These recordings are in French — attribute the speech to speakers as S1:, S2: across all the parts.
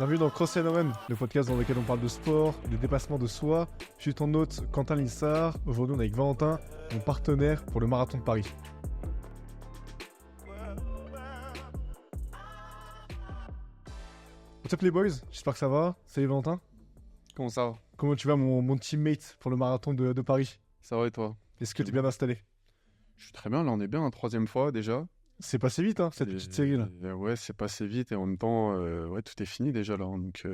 S1: Bienvenue dans Cross and Run, le podcast dans lequel on parle de sport, de dépassement de soi. Je suis ton hôte Quentin Lissard. Aujourd'hui, on est avec Valentin, mon partenaire pour le marathon de Paris. What's up les boys, j'espère que ça va. Salut Valentin.
S2: Comment ça va?
S1: Comment tu vas mon teammate pour le marathon de Paris?
S2: Ça va et toi?
S1: Est-ce que tu es bien installé?
S2: Je suis très bien, là on est bien, troisième fois déjà.
S1: C'est passé vite cette petite série là.
S2: Ouais, c'est passé vite et en même temps, ouais, tout est fini déjà là. Donc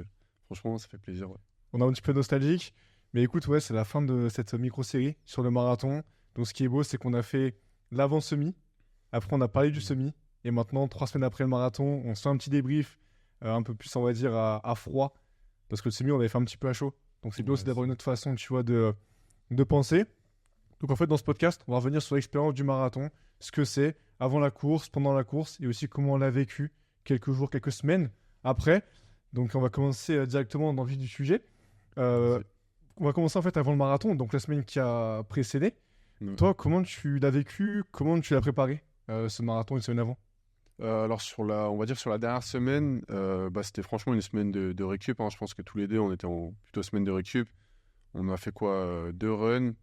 S2: franchement, ça fait plaisir. Ouais.
S1: On est un petit peu nostalgique. Mais écoute, ouais, c'est la fin de cette micro-série sur le marathon. Donc ce qui est beau, c'est qu'on a fait l'avant-semi. Après, on a parlé du semi. Et maintenant, 3 semaines après le marathon, on se fait un petit débrief. Un peu plus, on va dire, à froid. Parce que le semi, on avait fait un petit peu à chaud. Donc c'est bien aussi d'avoir une autre façon, tu vois, de penser. Donc en fait, dans ce podcast, on va revenir sur l'expérience du marathon. Ce que c'est avant la course, pendant la course. Et aussi comment on l'a vécu quelques jours, quelques semaines après. Donc on va commencer directement dans le vif du sujet. On va commencer en fait avant le marathon, donc la semaine qui a précédé. Toi, comment tu l'as vécu? Comment tu l'as préparé, ce marathon une semaine avant?
S2: Alors on va dire sur la dernière semaine, c'était franchement une semaine de récup. Hein. Je pense que tous les deux, on était en plutôt semaine de récup. On a fait quoi? 2 runs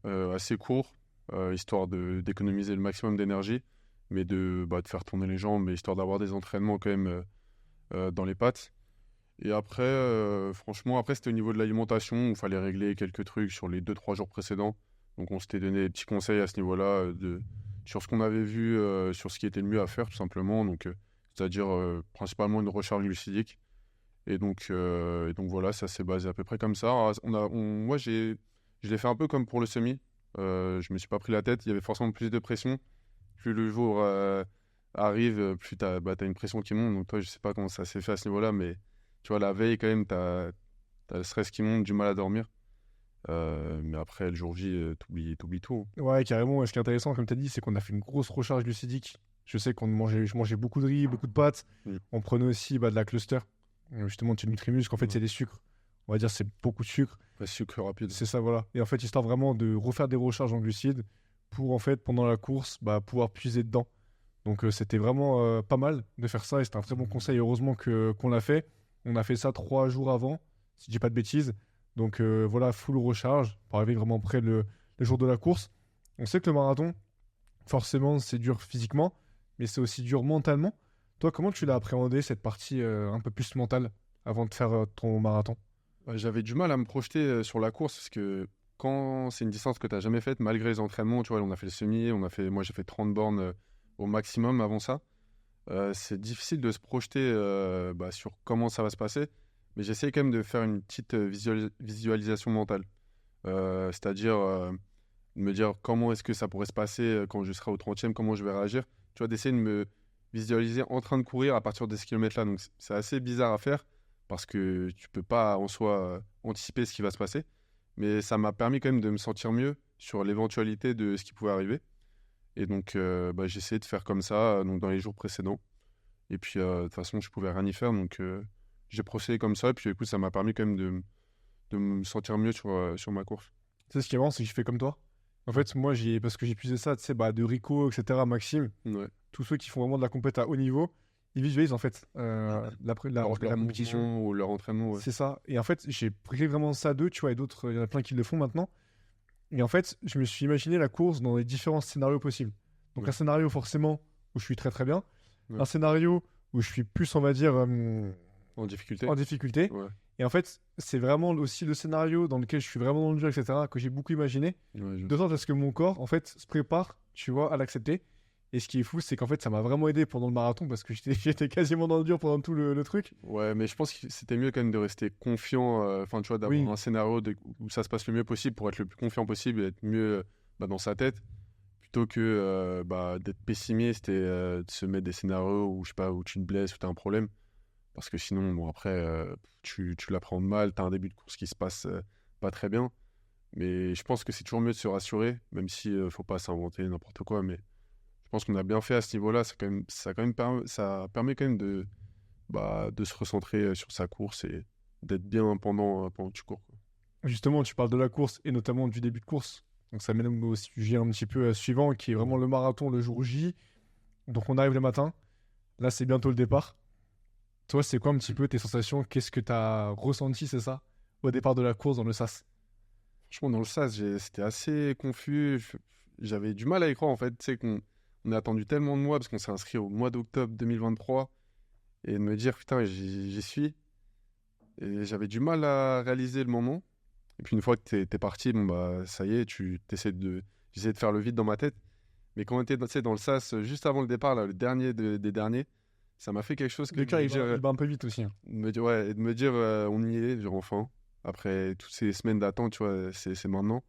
S2: assez courts, histoire d'économiser le maximum d'énergie, mais de faire tourner les jambes, mais histoire d'avoir des entraînements quand même dans les pattes. Et après, franchement, c'était au niveau de l'alimentation, où il fallait régler quelques trucs sur les 2-3 jours précédents. Donc on s'était donné des petits conseils à ce niveau-là, sur ce qu'on avait vu, sur ce qui était le mieux à faire, tout simplement. Donc, c'est-à-dire principalement une recharge glucidique. Et donc voilà, ça s'est basé à peu près comme ça. Alors, moi, je l'ai fait un peu comme pour le semi. Je me suis pas pris la tête, il y avait forcément plus de pression. Plus le jour arrive, plus tu as une pression qui monte. Donc toi, je sais pas comment ça s'est fait à ce niveau-là, mais tu vois, la veille, quand même, tu as le stress qui monte, du mal à dormir. Mais après, le jour J, t'oublies tout.
S1: Ouais, carrément. Et ce qui est intéressant, comme tu as dit, c'est qu'on a fait une grosse recharge glucidique. Je sais je mangeais beaucoup de riz, beaucoup de pâtes. On prenait aussi de la cluster. Justement, tu Nutrimuscle, en fait, c'est des sucres. On va dire c'est beaucoup de sucre.
S2: Ouais, sucre rapide.
S1: C'est ça, voilà. Et en fait, histoire vraiment de refaire des recharges en glucides pour, en fait, pendant la course, pouvoir puiser dedans. Donc, c'était vraiment pas mal de faire ça. Et c'était un très bon conseil. Heureusement qu'on l'a fait. On a fait ça 3 jours avant, si je dis pas de bêtises. Donc, voilà, full recharge pour arriver vraiment près le jour de la course. On sait que le marathon, forcément, c'est dur physiquement, mais c'est aussi dur mentalement. Toi, comment tu l'as appréhendé, cette partie un peu plus mentale, avant de faire ton marathon?
S2: J'avais du mal à me projeter sur la course, parce que quand c'est une distance que tu n'as jamais faite, malgré les entraînements, tu vois, on a fait le semi, moi j'ai fait 30 bornes au maximum avant ça. C'est difficile de se projeter sur comment ça va se passer, mais j'essaie quand même de faire une petite visualisation mentale. C'est-à-dire de me dire comment est-ce que ça pourrait se passer quand je serai au 30e, comment je vais réagir. Tu vois, d'essayer de me visualiser en train de courir à partir de ce kilomètre-là. Donc c'est assez bizarre à faire parce que tu peux pas en soi anticiper ce qui va se passer. Mais ça m'a permis quand même de me sentir mieux sur l'éventualité de ce qui pouvait arriver. Et donc j'ai essayé de faire comme ça donc dans les jours précédents. Et puis de toute façon, je pouvais rien y faire. Donc j'ai procédé comme ça. Et puis écoute, ça m'a permis quand même de me sentir mieux sur ma course.
S1: Tu sais, ce qui est marrant, c'est que j'ai fait comme toi. En fait, moi, parce que j'ai puisé ça, tu sais, de Rico, etc., Maxime, tous ceux qui font vraiment de la compète à haut niveau, ils visualisent en fait la compétition
S2: ou leur entraînement. Ouais.
S1: C'est ça. Et en fait, j'ai pris vraiment ça d'eux, tu vois, et d'autres, il y en a plein qui le font maintenant. Et en fait, je me suis imaginé la course dans les différents scénarios possibles. Donc, un scénario forcément où je suis très très bien, un scénario où je suis plus, on va dire,
S2: en difficulté.
S1: Ouais. Et en fait, c'est vraiment aussi le scénario dans lequel je suis vraiment dans le dur, etc., que j'ai beaucoup imaginé. De sorte à ce que mon corps, en fait, se prépare, tu vois, à l'accepter. Et ce qui est fou, c'est qu'en fait, ça m'a vraiment aidé pendant le marathon parce que j'étais quasiment dans le dur pendant tout le truc.
S2: Ouais, mais je pense que c'était mieux quand même de rester confiant, tu vois, d'avoir un scénario où ça se passe le mieux possible pour être le plus confiant possible et être mieux dans sa tête, plutôt que d'être pessimiste et de se mettre des scénarios où, je sais pas, où tu te blesses, où tu as un problème. Parce que sinon, après, tu l'apprends mal, tu as un début de course qui se passe pas très bien. Mais je pense que c'est toujours mieux de se rassurer, même si faut pas s'inventer n'importe quoi. Mais je pense qu'on a bien fait à ce niveau-là. Ça permet quand même de se recentrer sur sa course et d'être bien pendant que tu cours. Quoi.
S1: Justement, tu parles de la course et notamment du début de course. Donc ça mène au sujet un petit peu suivant, qui est vraiment le marathon le jour J. Donc on arrive le matin. Là, c'est bientôt le départ. Toi, c'est quoi un petit peu tes sensations? Qu'est-ce que tu as ressenti, c'est ça, au départ de la course dans le sas?
S2: Franchement, dans le sas, c'était assez confus. J'avais du mal à y croire, en fait. Tu sais qu'on a attendu tellement de mois parce qu'on s'est inscrit au mois d'octobre 2023 et de me dire, putain, j'y suis. Et j'avais du mal à réaliser le moment. Et puis une fois que t'es parti, bon bah ça y est, j'essayais de faire le vide dans ma tête. Mais quand on était tu sais, dans le sas, juste avant le départ, là, le dernier des derniers, ça m'a fait quelque chose que
S1: Le
S2: de
S1: cœur,
S2: me dire,
S1: il bat un peu vite aussi, hein.
S2: ouais, et de me dire on y est, genre enfin. Après toutes ces semaines d'attente, tu vois, c'est maintenant.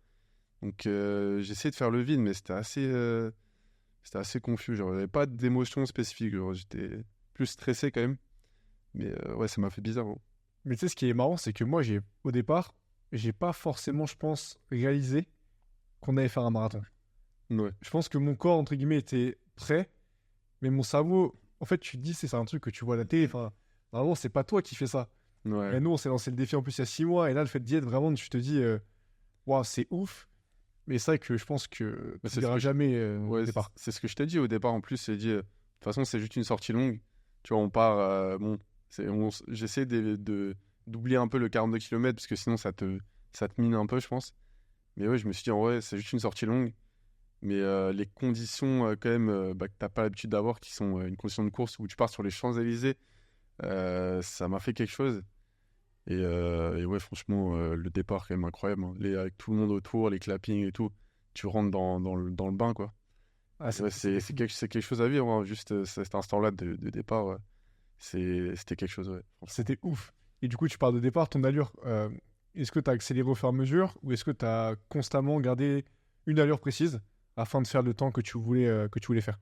S2: Donc j'essayais de faire le vide, mais c'était assez confus. Genre, j'avais pas d'émotion spécifique. Genre, j'étais plus stressé quand même. Mais ouais, ça m'a fait bizarre, hein.
S1: Mais tu sais, ce qui est marrant, c'est que moi, au départ, j'ai pas forcément, je pense, réalisé qu'on allait faire un marathon.
S2: Ouais,
S1: Je pense que mon corps, entre guillemets, était prêt, mais mon cerveau, en fait, tu te dis, c'est un truc que tu vois à la télé. Enfin, normalement, c'est pas toi qui fais ça.
S2: ouais.
S1: Mais nous, on s'est lancé le défi en plus il y a 6 mois, et là, le fait d'y être, vraiment, tu te dis, waouh, c'est ouf. Mais c'est vrai que je pense que
S2: Mais
S1: tu
S2: c'est ce
S1: verras
S2: que
S1: jamais au
S2: ouais,
S1: départ.
S2: c'est ce que je t'ai dit au départ. En plus, c'est dit, de toute façon, c'est juste une sortie longue. Tu vois, on part, bon, j'essaie d'oublier un peu le 42 km parce que sinon, ça te mine un peu, je pense. Mais ouais, je me suis dit, en vrai, c'est juste une sortie longue. Mais les conditions, quand même, bah, que t'as pas l'habitude d'avoir, qui sont une condition de course où tu pars sur les Champs-Élysées, ça m'a fait quelque chose. Et ouais, franchement, le départ, quand même incroyable, hein. Avec tout le monde autour, les clappings et tout, tu rentres dans le bain, quoi.
S1: Ah,
S2: Ouais,
S1: c'était fou.
S2: c'est quelque chose à vivre, hein. Juste cet instant-là de départ, ouais. C'était quelque chose, ouais, franchement.
S1: C'était ouf. Et du coup, tu pars de départ, ton allure, est-ce que tu as accéléré au fur et à mesure ou est-ce que tu as constamment gardé une allure précise afin de faire le temps que tu voulais faire?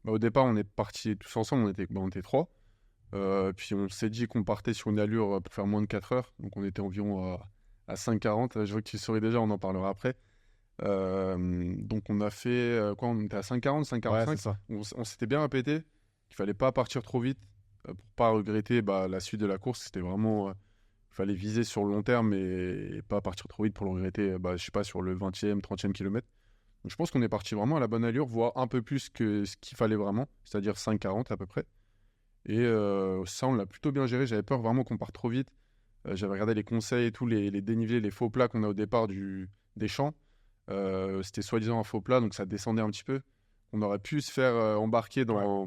S2: Bah, au départ, on est partis tous ensemble, on était trois. Puis on s'est dit qu'on partait sur une allure pour faire moins de 4 heures. Donc on était environ à 5,40. Je vois que tu souris déjà, on en parlera après. Donc on a fait quoi? On était à 5,40,
S1: Ouais, c'est
S2: 5,45.
S1: ça.
S2: On s'était bien répété qu'il fallait pas partir trop vite pour pas regretter bah, la suite de la course. C'était vraiment, il fallait viser sur le long terme et pas partir trop vite pour le regretter, bah, je sais pas, sur le 20e, 30e kilomètre. Donc je pense qu'on est parti vraiment à la bonne allure, voire un peu plus que ce qu'il fallait vraiment, c'est-à-dire 5,40 à peu près. Et ça, on l'a plutôt bien géré. J'avais peur vraiment qu'on parte trop vite. J'avais regardé les conseils et tout, les dénivelés, les faux plats qu'on a au départ des champs. C'était soi-disant un faux plat, donc ça descendait un petit peu. On aurait pu se faire embarquer
S1: Ouais.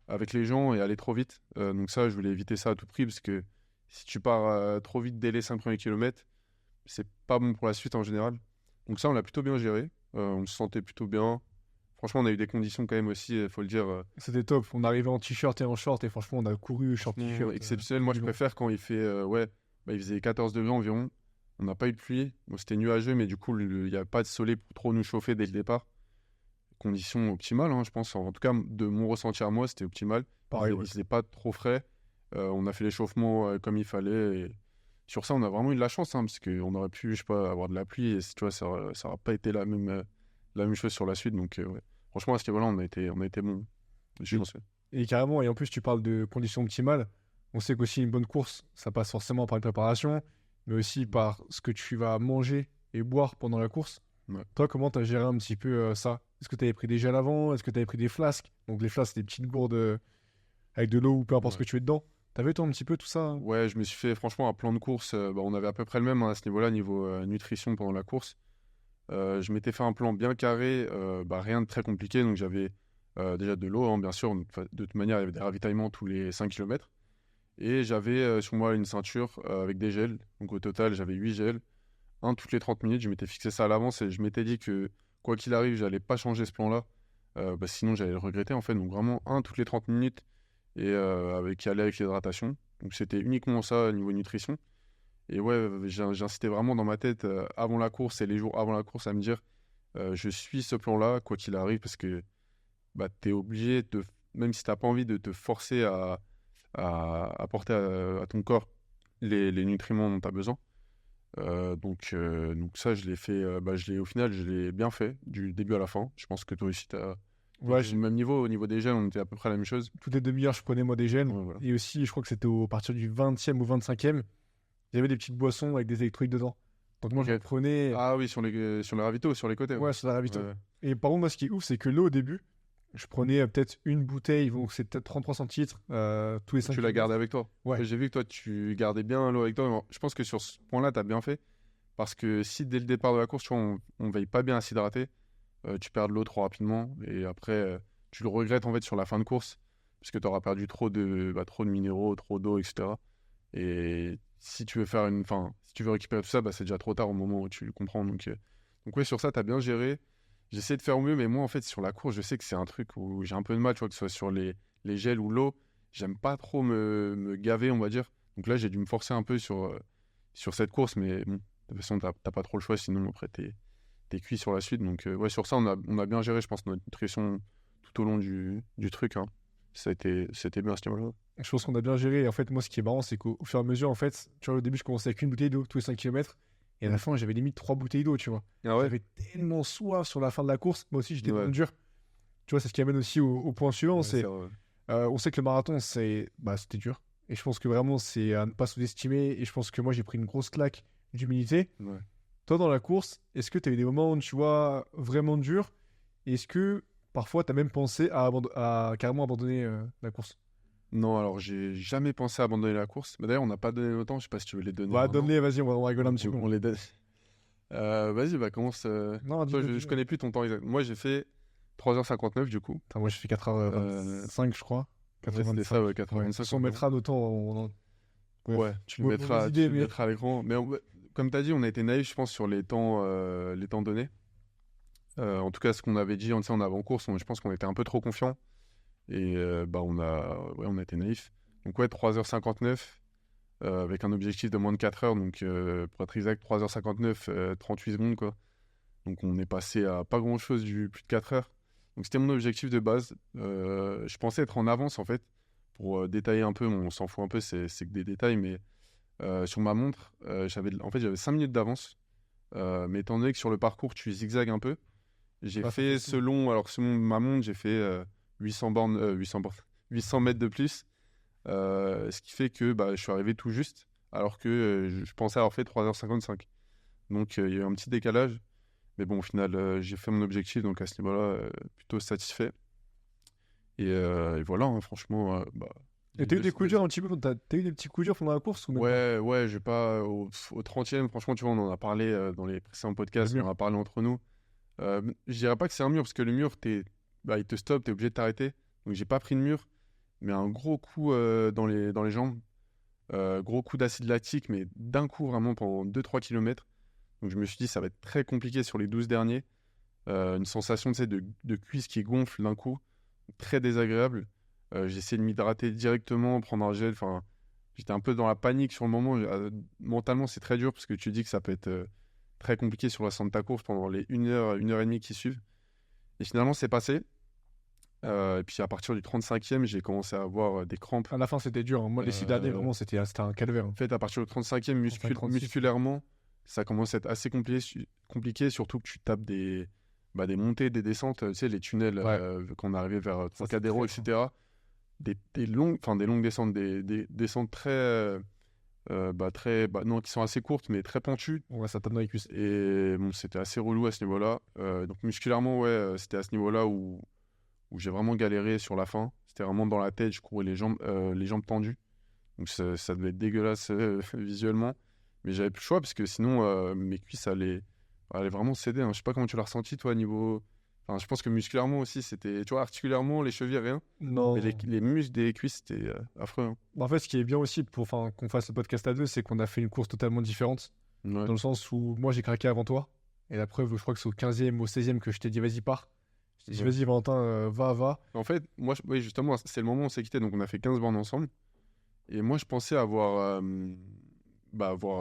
S2: avec les gens et aller trop vite. Donc ça, je voulais éviter ça à tout prix, parce que si tu pars trop vite dès les 5 premiers kilomètres, c'est pas bon pour la suite en général. Donc ça, on l'a plutôt bien géré. On se sentait plutôt bien. Franchement, on a eu des conditions quand même aussi, il faut le dire.
S1: C'était top. On arrivait en t-shirt et en short et franchement, on a couru short
S2: Franchement,
S1: t-shirt
S2: exceptionnel.
S1: tout
S2: Moi,
S1: du
S2: je
S1: long.
S2: préfère quand il fait, ouais, bah, il faisait 14 degrés environ. On n'a pas eu de pluie. Bon, c'était nuageux, mais du coup, il n'y a pas de soleil pour trop nous chauffer dès le départ. Conditions optimales, hein, je pense. En tout cas, de mon ressenti à moi, c'était optimal.
S1: Pareil,
S2: Il
S1: ouais.
S2: faisait pas trop frais. On a fait l'échauffement comme il fallait. Et sur ça, on a vraiment eu de la chance, hein, parce qu'on aurait pu, je sais pas, avoir de la pluie. Et tu vois, ça n'aurait pas été la même chose sur la suite. Donc, ouais. Franchement, à ce niveau-là, on a été bon. Je
S1: Et,
S2: pense.
S1: et carrément, et en plus, tu parles de conditions optimales. On sait qu'aussi une bonne course, ça passe forcément par une préparation, mais aussi par ce que tu vas manger et boire pendant la course.
S2: Ouais.
S1: Toi, comment tu as géré un petit peu ça? Est-ce que tu avais pris des gels avant? Est-ce que tu avais pris des flasques? Donc, les flasques, c'est des petites gourdes avec de l'eau ou peu importe ce
S2: Ouais.
S1: que tu mets dedans. T'avais toi un petit peu tout ça, hein?
S2: Ouais, je me suis fait franchement un plan de course. Bah, on avait à peu près le même, hein, à ce niveau-là, niveau nutrition pendant la course. Je m'étais fait un plan bien carré, bah, rien de très compliqué. Donc j'avais déjà de l'eau, hein, bien sûr. De toute manière, il y avait des ravitaillements tous les 5 kilomètres. Et j'avais sur moi une ceinture avec des gels. Donc au total, j'avais 8 gels, un toutes les 30 minutes. Je m'étais fixé ça à l'avance et je m'étais dit que quoi qu'il arrive, j'allais pas changer ce plan-là. Bah, sinon, j'allais le regretter en fait. Donc vraiment un toutes les 30 minutes et qui allait avec l'hydratation. Donc c'était uniquement ça au niveau nutrition. Et ouais, j'incitais vraiment dans ma tête avant la course et les jours avant la course à me dire je suis ce plan-là, quoi qu'il arrive, parce que bah, tu es obligé, même si tu n'as pas envie de te forcer à apporter à ton corps les nutriments dont tu as besoin. Donc ça, je l'ai fait, bah, au final, je l'ai bien fait du début à la fin. Je pense que toi aussi, tu as
S1: Ouais,
S2: au même niveau. Au niveau des gènes, on était à peu près la même chose.
S1: toutes les demi-heures, je prenais moi des gels.
S2: Ouais, voilà.
S1: Et aussi, je crois que c'était au partir du 20e ou 25e, il y avait des petites boissons avec des électrolytes dedans. Donc moi,
S2: Ok.
S1: j'en prenais,
S2: Ah oui, sur les ravitaux, sur les côtés. Ouais.
S1: ouais, sur la ravito.
S2: Ouais.
S1: Et par contre, moi, ce qui est ouf, c'est que l'eau, au début, je prenais peut-être une bouteille, donc c'est peut-être 33 centilitres tous les 5
S2: Tu l'as gardé avec toi.
S1: Ouais.
S2: J'ai vu que toi, tu gardais bien l'eau avec toi. Je pense que sur ce point-là, tu as bien fait. Parce que si dès le départ de la course, tu vois, on veille pas bien à s'hydrater, tu perds de l'eau trop rapidement. Et après, tu le regrettes en fait sur la fin de course. Parce que tu auras perdu trop de minéraux, trop d'eau, etc. Et si tu veux si tu veux récupérer tout ça, c'est déjà trop tard au moment où tu le comprends. Donc ouais, sur ça, tu as bien géré. J'essaie de faire au mieux, mais moi, en fait, sur la course, je sais que c'est un truc où j'ai un peu de mal, tu vois, que ce soit sur les gels ou l'eau. J'aime pas trop me gaver, on va dire. Donc là, j'ai dû me forcer un peu sur cette course, mais bon, de toute façon, t'as pas trop le choix, sinon après, t'es cuit sur la suite. Donc ouais, sur ça, on a bien géré, je pense, notre nutrition tout au long du truc. Hein. C'était bien à ce niveau-là.
S1: Je pense qu'on a bien géré. Et en fait, moi, ce qui est marrant, c'est qu'au fur et à mesure, en fait, tu vois, au début, je commençais avec une bouteille d'eau tous les 5 km. Et à la fin, j'avais limite 3 bouteilles d'eau, tu vois.
S2: Ah ouais?
S1: J'avais tellement soif sur la fin de la course. Moi aussi, j'étais dans
S2: Ouais.
S1: le dur. Tu vois, c'est ce qui amène aussi au point suivant.
S2: Ouais,
S1: c'est,
S2: vrai.
S1: on sait que le marathon, c'était dur. Et je pense que vraiment, c'est à ne pas sous-estimer. Et je pense que moi, j'ai pris une grosse claque d'humilité.
S2: Ouais.
S1: Toi, dans la course, est-ce que tu as eu des moments, tu vois, vraiment durs? Et est-ce que parfois, tu as même pensé à carrément abandonner la course?
S2: Non, alors j'ai jamais pensé à abandonner la course. Mais d'ailleurs, on n'a pas donné nos temps. Je sais pas si tu veux les donner
S1: Bah,
S2: maintenant.
S1: donne-les, vas-y, on va rigoler un petit peu.
S2: On les donne. Vas-y, commence.
S1: Non,
S2: Toi,
S1: dis-le,
S2: je
S1: dis-le.
S2: connais plus ton temps exact. Moi, j'ai fait 3h59 du coup.
S1: Attends, moi, j'ai fait 4h25, je crois.
S2: Ouais, c'était
S1: 4h25.
S2: ça, ouais,
S1: Ouais.
S2: 4h25.
S1: Si on mettra nos temps, Bref.
S2: Ouais, tu le
S1: Mauvaise
S2: mettras,
S1: idée,
S2: tu le
S1: mais...
S2: mettras à l'écran. Mais comme tu as dit, on a été naïf, je pense, sur les temps donnés. En tout cas, ce qu'on avait dit en avant-course, je pense qu'on était un peu trop confiant. Et on a été naïf. Donc ouais, 3h59 avec un objectif de moins de 4 heures. Donc pour être exact, 3h59, 38 secondes, quoi. Donc on est passé à pas grand-chose du plus de 4 heures. Donc c'était mon objectif de base. Je pensais être en avance, en fait. Pour détailler un peu, on s'en fout un peu, c'est que des détails, mais sur ma montre, j'avais 5 minutes d'avance. Mais étant donné que sur le parcours, tu zigzags un peu, j'ai
S1: Ah, ça
S2: fait
S1: fait
S2: selon ma montre, j'ai fait 800 800 mètres de plus. Ce qui fait que je suis arrivé tout juste, alors que je pensais avoir fait 3h55. Donc il y a eu un petit décalage. Mais bon, au final, j'ai fait mon objectif, donc à ce niveau-là, plutôt satisfait. Et voilà, hein, franchement.
S1: Et t'as eu des coups durs un petit peu? T'as eu des petits coups durs pendant la course ou même pas?
S2: Ouais, j'ai pas. Au 30e, franchement, tu vois, on en a parlé dans les précédents podcasts,
S1: Le
S2: on
S1: mur.
S2: en a parlé entre nous. Je dirais pas que c'est un mur, parce que le mur, il te stoppe, t'es obligé de t'arrêter. Donc j'ai pas pris de mur, mais un gros coup dans les jambes. Gros coup d'acide lactique, mais d'un coup, vraiment, pendant 2-3 km. Donc je me suis dit, ça va être très compliqué sur les 12 derniers. Une sensation, tu sais, de cuisse qui gonfle d'un coup, très désagréable. J'ai essayé de m'hydrater directement, prendre un gel. Enfin, j'étais un peu dans la panique sur le moment. Mentalement, c'est très dur parce que tu dis que ça peut être très compliqué sur la fin de ta course pendant les 1 heure et demie qui suivent. Et finalement, c'est passé. Et puis à partir du 35e, j'ai commencé à avoir des crampes.
S1: À la fin, c'était dur, hein. Moi, les 6 derniers, vraiment, c'était un calvaire, hein.
S2: En fait, à partir du 35e,
S1: 35,
S2: musculairement, ça commence à être assez compliqué, surtout que tu tapes des montées, des descentes, tu sais, les tunnels,
S1: Ouais.
S2: quand on arrivait vers
S1: Ça, c'est
S2: Trocadéro,
S1: très
S2: etc. Des longues descentes, des descentes non, qui sont assez courtes, mais très pentues.
S1: Ouais, ça tape dans les cuisses.
S2: Et bon, c'était assez relou à ce niveau-là. Donc musculairement, ouais, c'était à ce niveau-là où j'ai vraiment galéré sur la fin. C'était vraiment dans la tête, je courais les jambes tendues. Donc ça devait être dégueulasse visuellement. Mais j'avais plus le choix parce que sinon mes cuisses allaient vraiment céder. Hein. Je sais pas comment tu l'as ressenti toi niveau. Enfin, je pense que musculairement aussi, c'était. Tu vois, articulairement, les chevilles, rien.
S1: Non.
S2: Mais les muscles des cuisses, c'était affreux. Hein.
S1: En fait, ce qui est bien aussi qu'on fasse le podcast à deux, c'est qu'on a fait une course totalement différente.
S2: Ouais.
S1: Dans le sens où moi, j'ai craqué avant toi. Et la preuve, je crois que c'est au 15e, au 16e que je t'ai dit, vas-y, pars. Je t'ai dit,
S2: Ouais.
S1: vas-y, Valentin, va.
S2: En fait, moi, oui, justement, c'est le moment où on s'est quitté. Donc on a fait 15 bornes ensemble. Et moi, je pensais avoir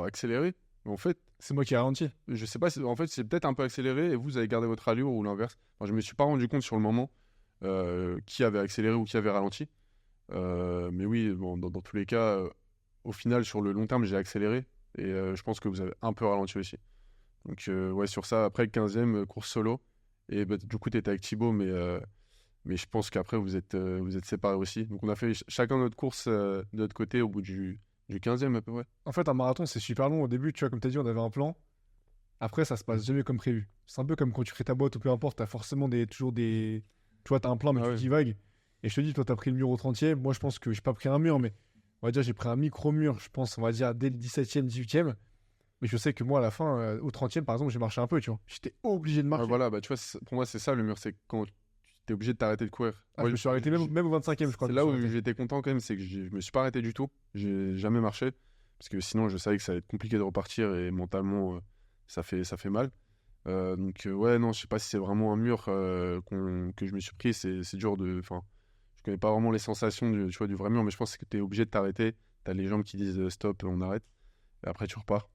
S2: accéléré. Mais en fait,
S1: C'est moi qui ai ralenti.
S2: je sais pas, en fait, c'est peut-être un peu accéléré et vous avez gardé votre allure ou l'inverse. Enfin, je me suis pas rendu compte sur le moment qui avait accéléré ou qui avait ralenti. Mais oui, bon, dans tous les cas, au final, sur le long terme, j'ai accéléré et je pense que vous avez un peu ralenti aussi. Donc, ouais, sur ça, après le 15e, course solo. Et du coup, tu étais avec Thibaut, mais je pense qu'après, vous êtes séparés aussi. Donc, on a fait chacun notre course de notre côté au bout du 15e à peu près.
S1: En fait, un marathon, c'est super long. Au début, tu vois, comme tu as dit, on avait un plan. Après, ça se passe jamais comme prévu. C'est un peu comme quand tu crées ta boîte ou peu importe, tu as forcément toujours des Tu vois, t'as un plan, mais
S2: Ah
S1: tu
S2: ouais.
S1: divagues. Et je te dis, toi, t'as pris le mur au 30e. Moi, je pense que j'ai pas pris un mur, mais on va dire, j'ai pris un micro-mur, je pense, on va dire, dès le 17e, 18e. Mais je sais que moi, à la fin, au 30e, par exemple, j'ai marché un peu, tu vois. J'étais obligé de
S2: Ouais,
S1: marcher.
S2: voilà, bah, tu vois, pour moi, c'est ça le mur, c'est quand tu es obligé de t'arrêter de courir.
S1: Ah, je
S2: Moi,
S1: me suis arrêté même au 25e, je crois,
S2: c'est
S1: je me
S2: là
S1: suis
S2: où
S1: arrêté.
S2: j'étais content quand même, c'est que je me suis pas arrêté du tout. J'ai jamais marché, parce que sinon, je savais que ça allait être compliqué de repartir et mentalement, ça fait mal. Donc, ouais, non, je sais pas si c'est vraiment un mur que je me suis pris, c'est dur de. Enfin, je connais pas vraiment les sensations tu vois, du vrai mur, mais je pense que tu es obligé de t'arrêter. Tu as les jambes qui disent stop, on arrête, et après tu repars.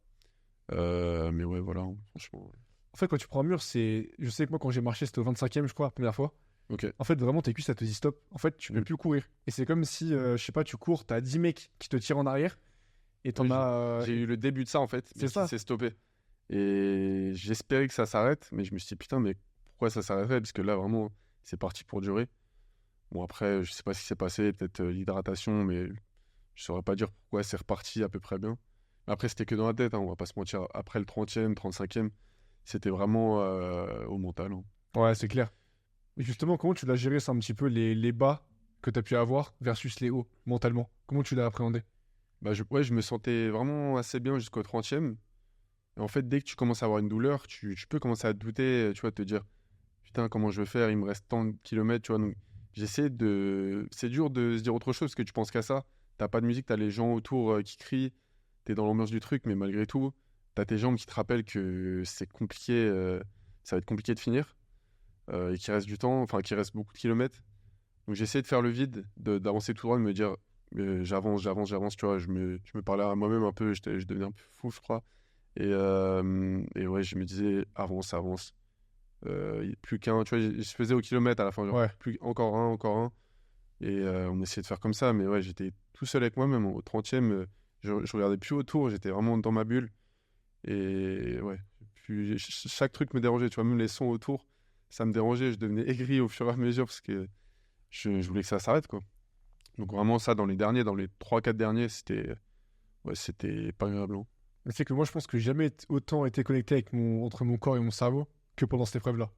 S2: Mais ouais, voilà, hein, franchement.
S1: En fait, quand tu prends un mur, c'est. Je sais que moi, quand j'ai marché, c'était au 25e, je crois, la première fois.
S2: Ok.
S1: En fait, vraiment, tes cuisses, ça te dit stop. En fait, tu peux
S2: Mm.
S1: plus courir. Et c'est comme si, je sais pas, tu cours, t'as 10 mecs qui te tirent en arrière. Et
S2: Ouais,
S1: t'en as.
S2: j'ai eu le début de ça en fait, mais
S1: C'est
S2: qui
S1: ça.
S2: s'est stoppé. Et j'espérais que ça s'arrête, mais je me suis dit putain, mais pourquoi ça s'arrêterait? Parce que là, vraiment, c'est parti pour durer. Bon, après, je sais pas ce qui s'est passé, peut-être l'hydratation, mais je saurais pas dire pourquoi c'est reparti à peu près bien. Après, c'était que dans la tête, hein, on va pas se mentir. Après le 30e, 35e, c'était vraiment au mental, hein.
S1: Ouais, c'est clair. Et justement, comment tu l'as géré, ça, un petit peu, les bas que t'as pu avoir versus les hauts, mentalement? Comment tu l'as appréhendé?
S2: Bah, ouais, je me sentais vraiment assez bien jusqu'au 30e. Et en fait, dès que tu commences à avoir une douleur, tu peux commencer à te douter, tu vois, te dire putain, comment je vais faire? Il me reste tant de kilomètres, tu vois. Donc, j'essaie de. C'est dur de se dire autre chose parce que tu penses qu'à ça. T'as pas de musique, t'as les gens autour qui crient, t'es dans l'ambiance du truc, mais malgré tout, t'as tes jambes qui te rappellent que c'est compliqué, ça va être compliqué de finir et qu'il reste du temps, enfin, qu'il reste beaucoup de kilomètres. Donc, j'essaie de faire le vide, d'avancer tout droit, de me dire j'avance, tu vois. Je me parlais à moi-même un peu, je devenais un peu fou, je crois. Et ouais, je me disais avance, avance. Plus qu'un, tu vois, je faisais au kilomètre à la fin, genre,
S1: Ouais.
S2: plus, encore un, encore un. Et on essayait de faire comme ça, mais ouais, j'étais tout seul avec moi-même. Au 30e, je regardais plus autour, j'étais vraiment dans ma bulle. Et ouais, puis, chaque truc me dérangeait, tu vois, même les sons autour, ça me dérangeait. Je devenais aigri au fur et à mesure parce que je voulais que ça s'arrête, quoi. Donc vraiment, ça, dans les trois quatre derniers, ouais, c'était pas agréable, hein.
S1: Mais c'est que moi, je pense que j'ai jamais autant été connecté avec entre mon corps et mon cerveau que pendant cette épreuve-là.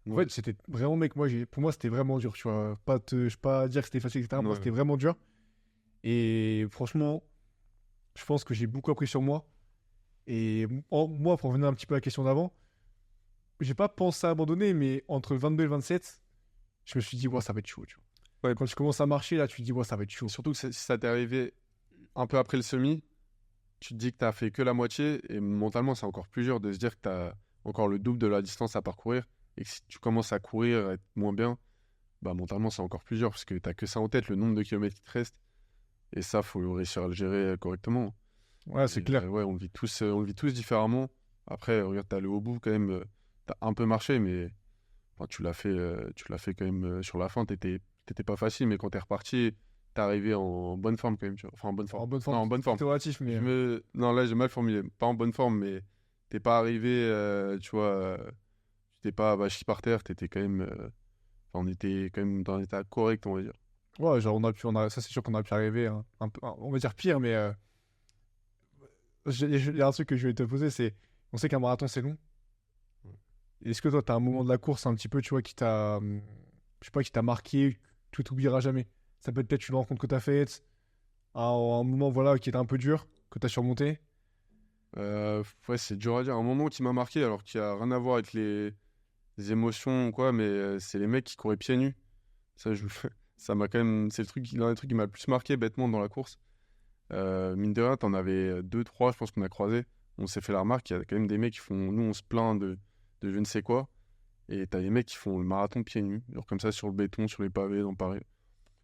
S1: En
S2: Ouais,
S1: fait, c'était vraiment, mec, pour moi, c'était vraiment dur, tu vois. Je vais pas dire que c'était facile, etc. Moi,
S2: ouais,
S1: c'était vraiment dur. Et franchement, je pense que j'ai beaucoup appris sur moi. Et moi, pour revenir un petit peu à la question d'avant, j'ai pas pensé à abandonner, mais entre le 22 et le 27, je me suis dit, ouais, ça va être chaud, tu vois.
S2: ouais.
S1: Quand tu commences à marcher, là, tu te dis, ouais, ça va être chaud.
S2: Surtout que si ça t'est arrivé un peu après le semi, tu te dis que tu as fait que la moitié et mentalement, c'est encore plus dur de se dire que tu as encore le double de la distance à parcourir et que si tu commences à courir, à être moins bien, bah mentalement, c'est encore plus dur parce que tu que ça en tête, le nombre de kilomètres qui te reste. Et ça, faut réussir à le gérer correctement.
S1: Ouais, c'est
S2: Et
S1: clair.
S2: ouais, on le vit tous différemment. Après, regarde, tu allé au bout quand même, tu as un peu marché, mais enfin, tu l'as fait quand même sur la fin. T'étais pas facile, mais quand tu es reparti, t'es arrivé en bonne forme quand même. Tu vois. Enfin, en bonne forme.
S1: En bonne
S2: Non,
S1: forme,
S2: en bonne forme.
S1: tout est relatif, mais
S2: Non, là, j'ai mal formulé. Pas en bonne forme, mais t'es pas arrivé, tu vois, tu t'es pas bâchi par terre, t'étais quand même. Enfin, on était quand même dans un état correct, on va dire.
S1: ouais, genre, ça, c'est sûr qu'on a pu arriver un peu, on va dire pire, mais il y a un truc que je vais te poser, c'est, on sait qu'un marathon, c'est long.
S2: Ouais.
S1: Est-ce que toi, tu as un moment de la course un petit peu, tu vois, je sais pas, qui t'a marqué, que tu t'oublieras jamais? Ça peut être peut-être une rencontre que tu as faite, un moment, voilà, qui était un peu dur, que tu as surmonté.
S2: Ouais, c'est dur à dire. Un moment qui m'a marqué, alors qu'il n'y a rien à voir avec les émotions ou quoi, mais c'est les mecs qui couraient pieds nus. Ça, ça m'a quand même. C'est l'un des trucs qui m'a le plus marqué bêtement dans la course. Mine de rien, t'en avais deux, trois, je pense qu'on a croisé. On s'est fait la remarque, il y a quand même des mecs qui font. Nous, on se plaint de je ne sais quoi. Et t'as des mecs qui font le marathon pieds nus, genre comme ça sur le béton, sur les pavés, dans Paris.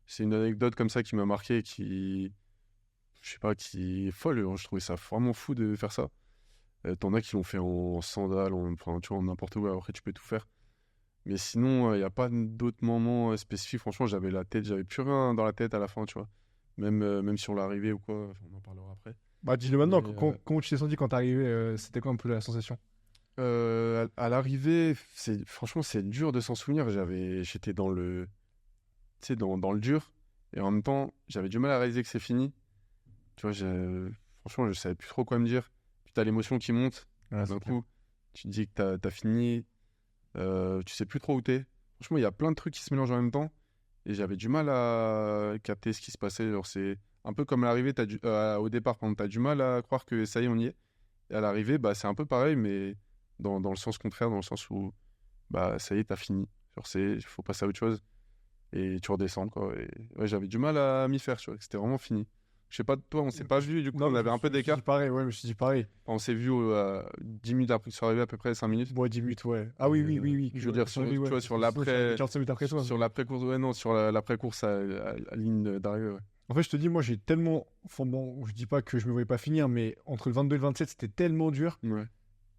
S2: C'est une anecdote comme ça qui m'a marqué, je sais pas, qui est folle. Je trouvais ça vraiment fou de faire ça. T'en as qui l'ont fait en sandales, enfin, tu vois, en n'importe où. Après, tu peux tout faire. Mais sinon, il n'y a pas d'autres moments spécifiques. Franchement, j'avais plus rien dans la tête à la fin, tu vois. Même sur l'arrivée ou quoi, enfin, on en parlera après.
S1: Bah, dis-le
S2: Mais
S1: maintenant, comment tu t'es senti quand t'es arrivé, c'était quoi un peu la sensation?
S2: à l'arrivée, franchement, c'est dur de s'en souvenir. J'étais tu sais, dans le dur. Et en même temps, j'avais du mal à réaliser que c'est fini. Tu vois, franchement, je savais plus trop quoi me dire. Puis t'as l'émotion qui monte
S1: Ouais,
S2: d'un
S1: c'est clair.
S2: coup. Tu te dis que t'as fini. Tu sais plus trop où t'es. franchement, il y a plein de trucs qui se mélangent en même temps. Et j'avais du mal à capter ce qui se passait. Genre, c'est un peu comme à l'arrivée, au départ, quand tu as du mal à croire que ça y est, on y est. Et à l'arrivée, bah, c'est un peu pareil, mais dans le sens contraire, dans le sens où bah, ça y est, t'as fini. Genre, il faut passer à autre chose. Et tu redescends, quoi. Et ouais, j'avais du mal à m'y faire, tu vois. C'était vraiment fini. Je sais pas, toi, on s'est pas vu, du coup,
S1: Non,
S2: on avait un peu
S1: je me suis
S2: d'écart.
S1: dit pareil, ouais, je me suis dit pareil.
S2: On s'est vu 10 minutes après que je suis arrivé, à peu près 5 minutes.
S1: Bon, 10 minutes, ouais. Ah oui, oui, oui, oui.
S2: Je veux dire, tu vois, sur l'après.
S1: 45 minutes après toi.
S2: Sur l'après-course, ouais, non, sur l'après-course à ligne d'arrivée, ouais.
S1: En fait, je te dis, moi, j'ai tellement. Enfin, bon, je dis pas que je me voyais pas finir, mais entre le 22 et le 27, c'était tellement dur
S2: Ouais,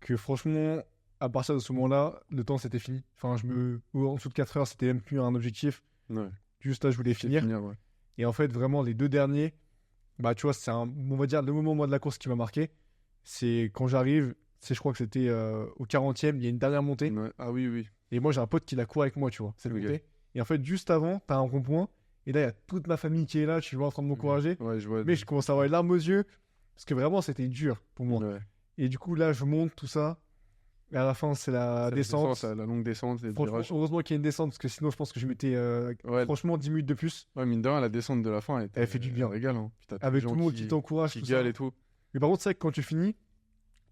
S1: que franchement, à partir de ce moment-là, le temps, c'était fini. Enfin, en dessous de 4 heures, c'était même plus un objectif.
S2: ouais.
S1: Juste là, je voulais
S2: C'était
S1: finir.
S2: ouais.
S1: Et en fait, vraiment, les deux derniers, bah, tu vois, on va dire, le moment, moi, de la course qui m'a marqué. C'est quand j'arrive, je crois que c'était au 40e, il y a une dernière montée.
S2: Ouais. Ah oui, oui.
S1: Et moi, j'ai un pote qui la court avec moi, tu vois, cette
S2: Ok.
S1: montée. Et en fait, juste avant, t'as un rond-point. Et là, il y a toute ma famille qui est là, tu vois, en train de m'encourager.
S2: Ouais, je vois.
S1: Mais je commence à avoir les larmes aux yeux. Parce que vraiment, c'était dur pour moi.
S2: Ouais.
S1: Et du coup, là, je monte tout ça. Et à la fin, c'est la descente.
S2: La longue descente, les
S1: Franchement,
S2: virages.
S1: heureusement qu'il y a une descente, parce que sinon, je pense que je mettais
S2: Ouais.
S1: franchement 10 minutes de plus.
S2: Ouais, mine de rien, la descente de la fin,
S1: Elle fait du bien.
S2: régale. Hein. Puis t'as tous les
S1: Avec
S2: gens
S1: tout le monde qui t'encourage,
S2: qui
S1: tout
S2: gueulent
S1: ça.
S2: et tout.
S1: Mais par contre, c'est vrai que quand tu finis,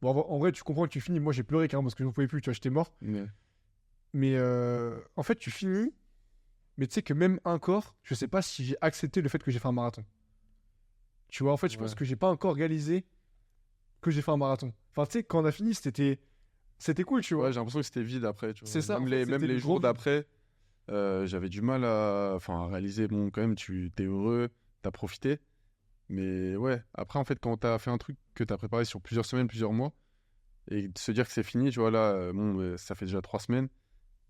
S1: bon, en vrai, tu comprends que tu finis. Moi, j'ai pleuré carrément parce que je ne pouvais plus, tu vois, j'étais mort. Mais en fait, tu finis. Mais tu sais que même encore, je sais pas si j'ai accepté le fait que j'ai fait un marathon. Tu vois, en fait, je pense
S2: Ouais.
S1: que j'ai pas encore réalisé que j'ai fait un marathon. Enfin, tu sais, quand on a fini, c'était cool, tu vois.
S2: Ouais, j'ai l'impression que c'était vide après. Tu vois.
S1: C'est ça, en fait,
S2: Même
S1: c'était le
S2: les jours
S1: gros vide.
S2: d'après, j'avais du mal à réaliser. Bon, quand même, tu t'es heureux, t'as profité. Mais ouais, après, en fait, quand t'as fait un truc que t'as préparé sur plusieurs semaines, plusieurs mois, et de se dire que c'est fini, tu vois, là, bon, ça fait déjà 3 semaines,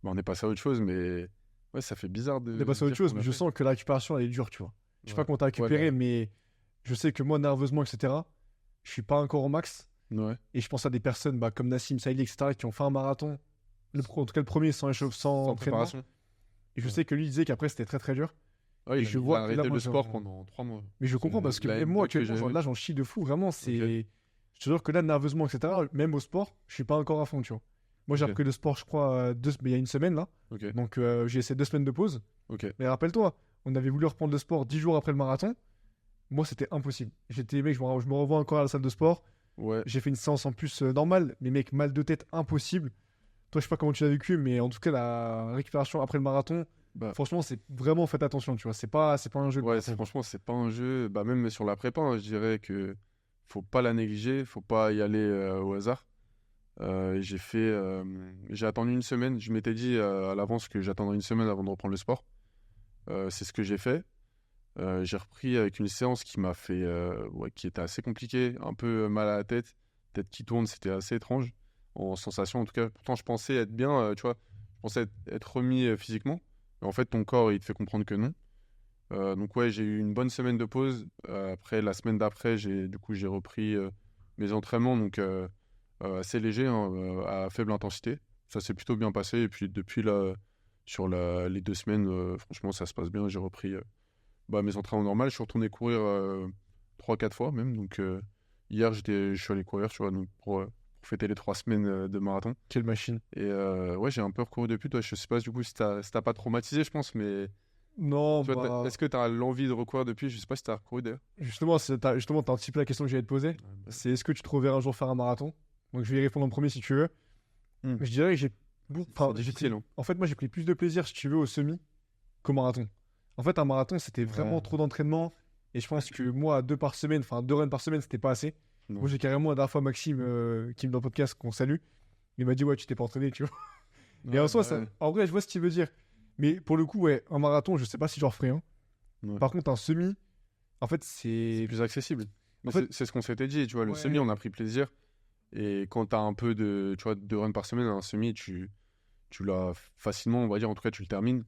S2: bah, on est passé à autre chose, mais ouais, ça fait bizarre de.
S1: On est passé à autre
S2: dire
S1: chose,
S2: qu'on
S1: mais
S2: a
S1: je
S2: fait.
S1: sens que la récupération, elle est dure, tu vois. Je sais pas
S2: Ouais.
S1: comment t'as récupéré,
S2: Ouais,
S1: mais je sais que moi, nerveusement, etc., je suis pas encore au max.
S2: ouais.
S1: Et je pense à des personnes bah, comme Nassim Saïli, etc., qui ont fait un marathon. En tout cas, le premier sans sans
S2: Sans
S1: entraînement.
S2: préparation.
S1: Et je
S2: Ouais.
S1: sais que lui disait qu'après, c'était très très dur.
S2: Ouais,
S1: Et
S2: il
S1: je
S2: a
S1: vois que là,
S2: arrêté
S1: moi,
S2: le sport pendant 3 mois.
S1: mais je comprends parce que
S2: La
S1: même moi,
S2: anecdote que
S1: actuellement,
S2: j'avais.
S1: là, j'en chie de fou. Vraiment, c'est. Je te jure que là, nerveusement, etc., même au sport, je suis pas encore à fond, tu vois. Moi, j'ai
S2: Ok.
S1: repris le sport, je crois, mais il y a une semaine, là.
S2: Ok,
S1: Donc, j'ai essayé 2 semaines de pause.
S2: ok.
S1: Mais rappelle-toi, on avait voulu reprendre le sport 10 jours après le marathon. Moi, c'était impossible. J'étais, mec, je me revois encore à la salle de sport.
S2: Ouais,
S1: J'ai fait une séance en plus normale, mais mec, mal de tête, impossible. Toi, je sais pas comment tu l'as vécu, mais en tout cas, la récupération après le marathon,
S2: bah,
S1: franchement, c'est vraiment, faites attention, tu vois. C'est pas un jeu.
S2: ouais, franchement, c'est pas un jeu. Bah, même sur la prépa, hein, je dirais que faut pas la négliger, faut pas y aller au hasard. J'ai attendu une semaine. Je m'étais dit à l'avance que j'attendrais une semaine avant de reprendre le sport. C'est ce que j'ai fait. J'ai repris avec une séance qui m'a fait, ouais, qui était assez compliquée, un peu mal à la tête, tête qui tourne, c'était assez étrange en sensation en tout cas. Pourtant, je pensais être bien, tu vois, je pensais être remis physiquement. Mais en fait, ton corps, il te fait comprendre que non. Donc ouais, j'ai eu une bonne semaine de pause. Après, la semaine d'après, j'ai repris mes entraînements, donc assez léger, hein, à faible intensité. Ça s'est plutôt bien passé. Et puis depuis là, sur les 2 semaines, franchement, ça se passe bien. J'ai repris mes entraînements normaux. Je suis retourné courir 3-4 fois même. Donc hier, je suis allé courir, tu vois, donc pour fêter les 3 semaines de marathon.
S1: Quelle machine.
S2: Et ouais, j'ai un peu recouru depuis. Toi, je sais pas du coup si t'as pas traumatisé, je pense, mais
S1: Non,
S2: tu vois,
S1: bah,
S2: est-ce que tu as l'envie de recourir depuis? Je sais pas si tu as recouru d'ailleurs.
S1: justement, t'as anticipé la question que j'allais te poser. C'est est-ce que tu te reverras un jour faire un marathon? Donc, je vais y répondre en premier si tu veux.
S2: Hmm.
S1: Je dirais que
S2: C'est difficile. Hein.
S1: En fait, moi, j'ai pris plus de plaisir, si tu veux, au semi qu'au marathon. En fait, un marathon, c'était vraiment
S2: Ouais.
S1: trop d'entraînement. Et je pense que moi, 2 par semaine, enfin 2 runs par semaine, c'était pas assez.
S2: Non.
S1: Moi, j'ai carrément la dernière fois Maxime, qui me dans le podcast, qu'on salue. Il m'a dit, ouais, tu t'es pas entraîné, tu vois. Et en soi, en vrai, je vois ce qu'il veut dire. Mais pour le coup, ouais, un marathon, je sais pas si j'en referai un.
S2: Ouais.
S1: Par contre, un semi, en fait,
S2: C'est
S1: c'est.
S2: plus accessible. Mais
S1: En fait-
S2: c'est ce qu'on s'était dit, tu vois, le
S1: Ouais.
S2: semi, on a pris plaisir. Et quand tu as un peu de, tu vois, 2 runs par semaine, un semi, tu l'as facilement, on va dire, en tout cas, tu le termines.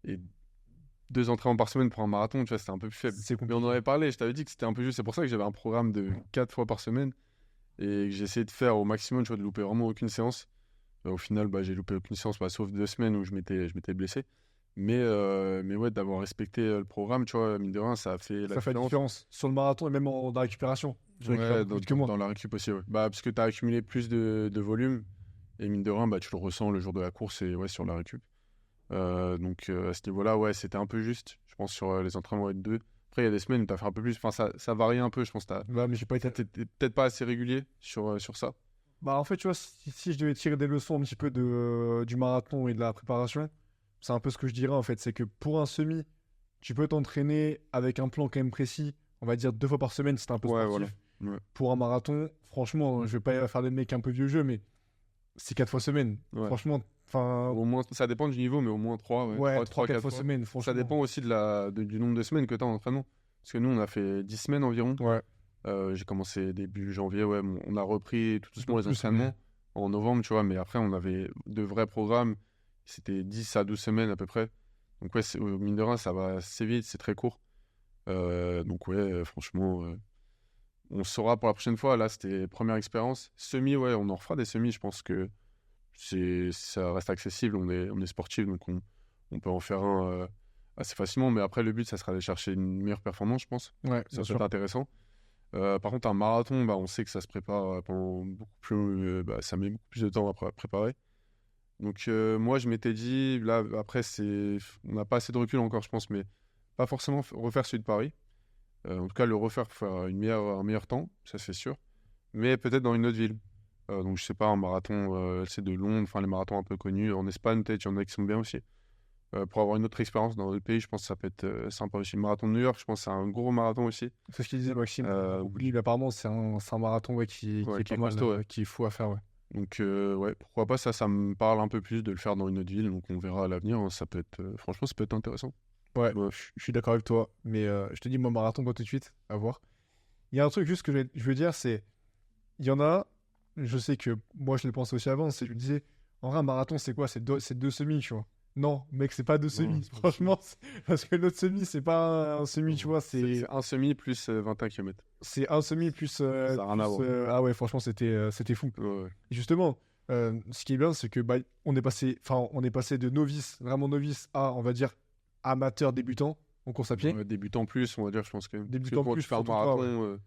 S2: Et 2 entraînements par semaine pour un marathon, tu vois, c'était un peu plus faible.
S1: C'est
S2: Mais on en avait parlé, je t'avais dit que c'était un peu juste. C'est pour ça que j'avais un programme de 4 fois par semaine. Et que j'essayais de faire au maximum, tu vois, de louper vraiment aucune séance. Au final, j'ai loupé aucune séance, sauf 2 semaines où je m'étais blessé. Mais ouais, d'avoir respecté le programme, tu vois, mine de rien, ça a fait
S1: Ça fait la différence sur le marathon et même dans la récupération. Je récupère
S2: Ouais,
S1: beaucoup plus que moi.
S2: dans la récup aussi, ouais. Parce que tu as accumulé plus de volume. Et mine de rien, tu le ressens le jour de la course et ouais, sur la récup. Donc à ce niveau-là, ouais, c'était un peu juste, je pense, sur les entraînements avec 2. Après, il y a des semaines où tu as fait un peu plus. Enfin, ça varie un peu, je pense.
S1: Ouais, mais j'ai pas été.
S2: T'étais peut-être pas assez régulier sur ça.
S1: Bah, en fait, tu vois, si je devais tirer des leçons un petit peu du marathon et de la préparation, c'est un peu ce que je dirais en fait. C'est que pour un semi, tu peux t'entraîner avec un plan quand même précis, on va dire 2 fois par semaine si t'es un peu
S2: Ouais, voilà.
S1: sportif.
S2: Ouais,
S1: Pour un marathon, franchement, je vais pas faire des mecs un peu vieux jeu, mais c'est 4 fois semaine.
S2: ouais.
S1: Franchement, enfin,
S2: Au moins, ça dépend du niveau, mais au moins 3, ouais.
S1: ouais,
S2: 3
S1: 4
S2: 4
S1: fois
S2: fois.
S1: semaine,
S2: Ça
S1: franchement.
S2: dépend aussi du nombre de semaines que tu as en entraînement. Parce que nous, on a fait 10 semaines environ.
S1: Ouais,
S2: J'ai commencé début janvier, ouais. On a repris tout
S1: un peu
S2: doucement les
S1: plus, ouais.
S2: entraînements en novembre, tu vois. Mais après, on avait de vrais programmes. C'était 10 à 12 semaines à peu près. Donc, ouais, mine de rien, ça va assez vite, c'est très court. Donc, ouais, franchement, on saura pour la prochaine fois. Là, c'était première expérience. Semi, ouais, on en refera des semis. Je pense que ça reste accessible. On est sportif, donc on peut en faire un assez facilement. Mais après, le but, ça sera d'aller chercher une meilleure performance, je pense.
S1: Ouais,
S2: Ça
S1: bien
S2: peut être
S1: sûr.
S2: intéressant. Par contre, un marathon, bah, on sait que ça se prépare pendant beaucoup plus, ça met beaucoup plus de temps à préparer. Donc moi, je m'étais dit, là, après, on n'a pas assez de recul encore, je pense, mais pas forcément refaire celui de Paris. En tout cas, le refaire pour faire un meilleur temps, ça c'est sûr. Mais peut-être dans une autre ville. Donc je sais pas, un marathon, c'est de Londres, enfin les marathons un peu connus. En Espagne, peut-être, il y en a qui sont bien aussi. Pour avoir une autre expérience dans d'autres pays, je pense que ça peut être sympa aussi. Le marathon de New York, je pense que c'est un gros marathon aussi.
S1: C'est ce qu'il disait Maxime.
S2: Euh,
S1: Oublie, mais apparemment, c'est un marathon ouais, qui
S2: ouais,
S1: est
S2: qui
S1: pas
S2: est
S1: mal,
S2: costaud, ouais.
S1: qui est fou à faire. Ouais.
S2: Donc ouais, pourquoi pas, ça me parle un peu plus de le faire dans une autre ville. Donc on verra à l'avenir, hein. Ça peut être, franchement, ça peut être intéressant.
S1: Ouais,
S2: Ouais.
S1: je suis d'accord avec toi. Mais je te dis, moi, marathon, pas tout de suite. À voir. Il y a un truc juste que je veux dire, c'est. Il y en a, je sais que moi, je l'ai pensé aussi avant. C'est, je me disais, en vrai, un marathon, c'est quoi? C'est deux semis, tu vois. Non, mec, c'est pas deux
S2: Non,
S1: semis.
S2: c'est pas possible.
S1: Franchement, parce que l'autre semi, c'est pas un semi, tu
S2: Non.
S1: vois.
S2: C'est un semi plus 21 km.
S1: C'est un semi plus.
S2: Ça n'a rien à voir.
S1: Ah ouais, franchement, c'était fou.
S2: Ouais, ouais.
S1: Et justement, ce qui est bien, c'est que bah, on est passé de novice, vraiment novice, à, on va dire, amateur débutant en course à pied.
S2: Ouais, débutant plus, on va dire, je pense quand même. Parce que
S1: Débutant
S2: quand
S1: plus,
S2: tu fais un
S1: surtout toi.
S2: marathon,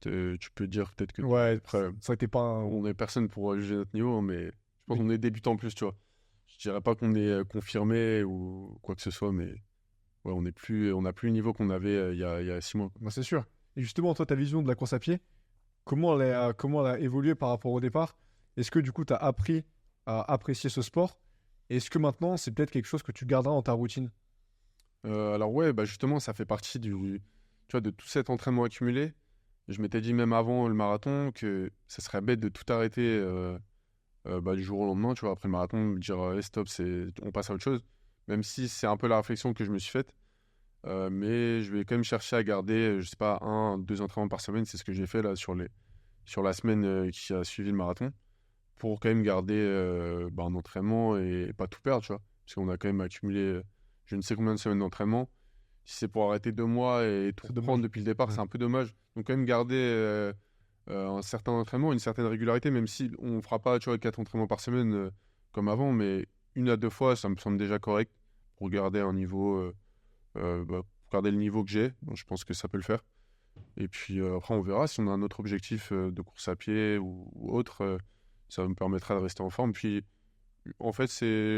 S2: tu peux dire peut-être que
S1: Ouais,
S2: après,
S1: ça n'était pas
S2: on est personne pour juger notre niveau, hein, mais je pense qu'on est débutant plus, tu vois. Je dirais pas qu'on est confirmé ou quoi que ce soit, mais ouais, on n'a plus le niveau qu'on avait il y a 6 mois, quoi.
S1: bah, c'est sûr. Et justement, toi, ta vision de la course à pied, comment elle a évolué par rapport au départ? Est-ce que du coup, tu as appris à apprécier ce sport? Et est-ce que maintenant, c'est peut-être quelque chose que tu garderas dans ta routine?
S2: Alors ouais, bah justement, ça fait partie tu vois, de tout cet entraînement accumulé. Je m'étais dit même avant le marathon que ça serait bête de tout arrêter du jour au lendemain, tu vois, après le marathon, me dire stop, on passe à autre chose. Même si c'est un peu la réflexion que je me suis faite. Mais je vais quand même chercher à garder, je sais pas, 2 entraînements par semaine. C'est ce que j'ai fait là sur la semaine qui a suivi le marathon. Pour quand même garder un entraînement et pas tout perdre, tu vois. Parce qu'on a quand même accumulé je ne sais combien de semaines d'entraînement. Si c'est pour arrêter 2 mois et tout
S1: C'est
S2: reprendre
S1: dommage.
S2: depuis le départ,
S1: Ouais.
S2: c'est un peu dommage. Donc quand même garder un certain entraînement, une certaine régularité, même si on ne fera pas, tu vois, 4 entraînements par semaine comme avant, mais 1 à 2 fois, ça me semble déjà correct pour garder un niveau, pour garder le niveau que j'ai. Donc, je pense que ça peut le faire. Et puis après, on verra si on a un autre objectif de course à pied ou autre. Ça me permettra de rester en forme. Puis en fait,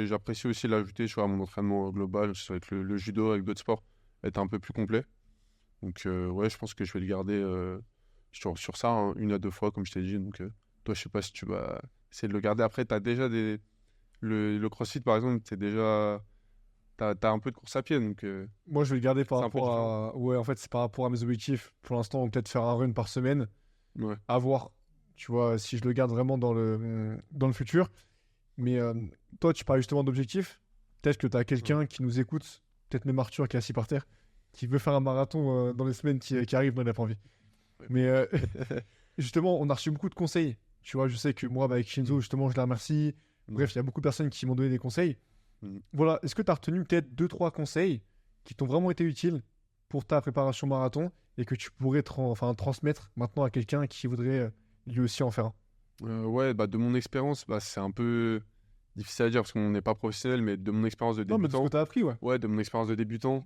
S2: j'apprécie aussi l'ajouter à mon entraînement global, que ce soit avec le judo, avec d'autres sports, être un peu plus complet. Donc, ouais, je pense que je vais le garder sur ça, hein, 1 à 2 fois, comme je t'ai dit. Donc, toi, je sais pas si tu vas essayer de le garder. Après, tu as déjà le CrossFit, par exemple, t'as un peu de course à pied. Donc,
S1: Moi, je vais le garder par
S2: c'est un peu
S1: rapport
S2: différent.
S1: à. Ouais, en fait, c'est par rapport à mes objectifs. Pour l'instant, peut-être faire un run par semaine.
S2: Ouais.
S1: À voir, tu vois, si je le garde vraiment dans le futur. Mais toi, tu parles justement d'objectifs. Peut-être que tu as
S2: Ouais.
S1: quelqu'un qui nous écoute, peut-être même Arthur qui est assis par terre, qui veut faire un marathon dans les semaines qui arrivent, mais il n'a pas envie.
S2: Ouais.
S1: Mais justement, on a reçu beaucoup de conseils. Tu vois, je sais que moi, bah, avec Shinzo,
S2: Mm.
S1: justement, je la remercie.
S2: Mm.
S1: Bref, il y a beaucoup de personnes qui m'ont donné des conseils.
S2: Mm.
S1: Voilà, est-ce que tu as retenu peut-être deux, trois conseils qui t'ont vraiment été utiles pour ta préparation marathon et que tu pourrais transmettre maintenant à quelqu'un qui voudrait lui aussi en faire un?
S2: Ouais, bah, de mon expérience, bah, c'est un peu difficile à dire parce qu'on n'est pas professionnel, mais de mon expérience de
S1: Non, mais de ce que
S2: débutant,
S1: tu as appris, ouais.
S2: ouais, de mon expérience de débutant,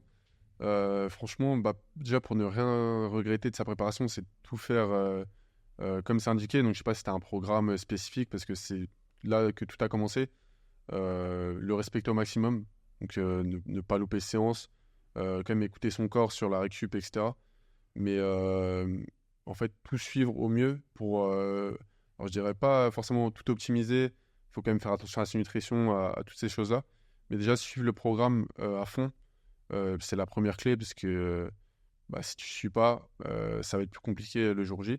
S2: franchement, bah, déjà pour ne rien regretter de sa préparation, c'est de tout faire comme c'est indiqué. Donc, je sais pas si tu as un programme spécifique parce que c'est là que tout a commencé. le respecter au maximum, donc ne pas louper séance, quand même écouter son corps sur la récup, etc. Mais en fait, tout suivre au mieux pour, alors je dirais pas forcément tout optimiser, il faut quand même faire attention à sa nutrition, à toutes ces choses-là, mais déjà suivre le programme à fond, c'est la première clé, parce que si tu ne suis pas, ça va être plus compliqué le jour J.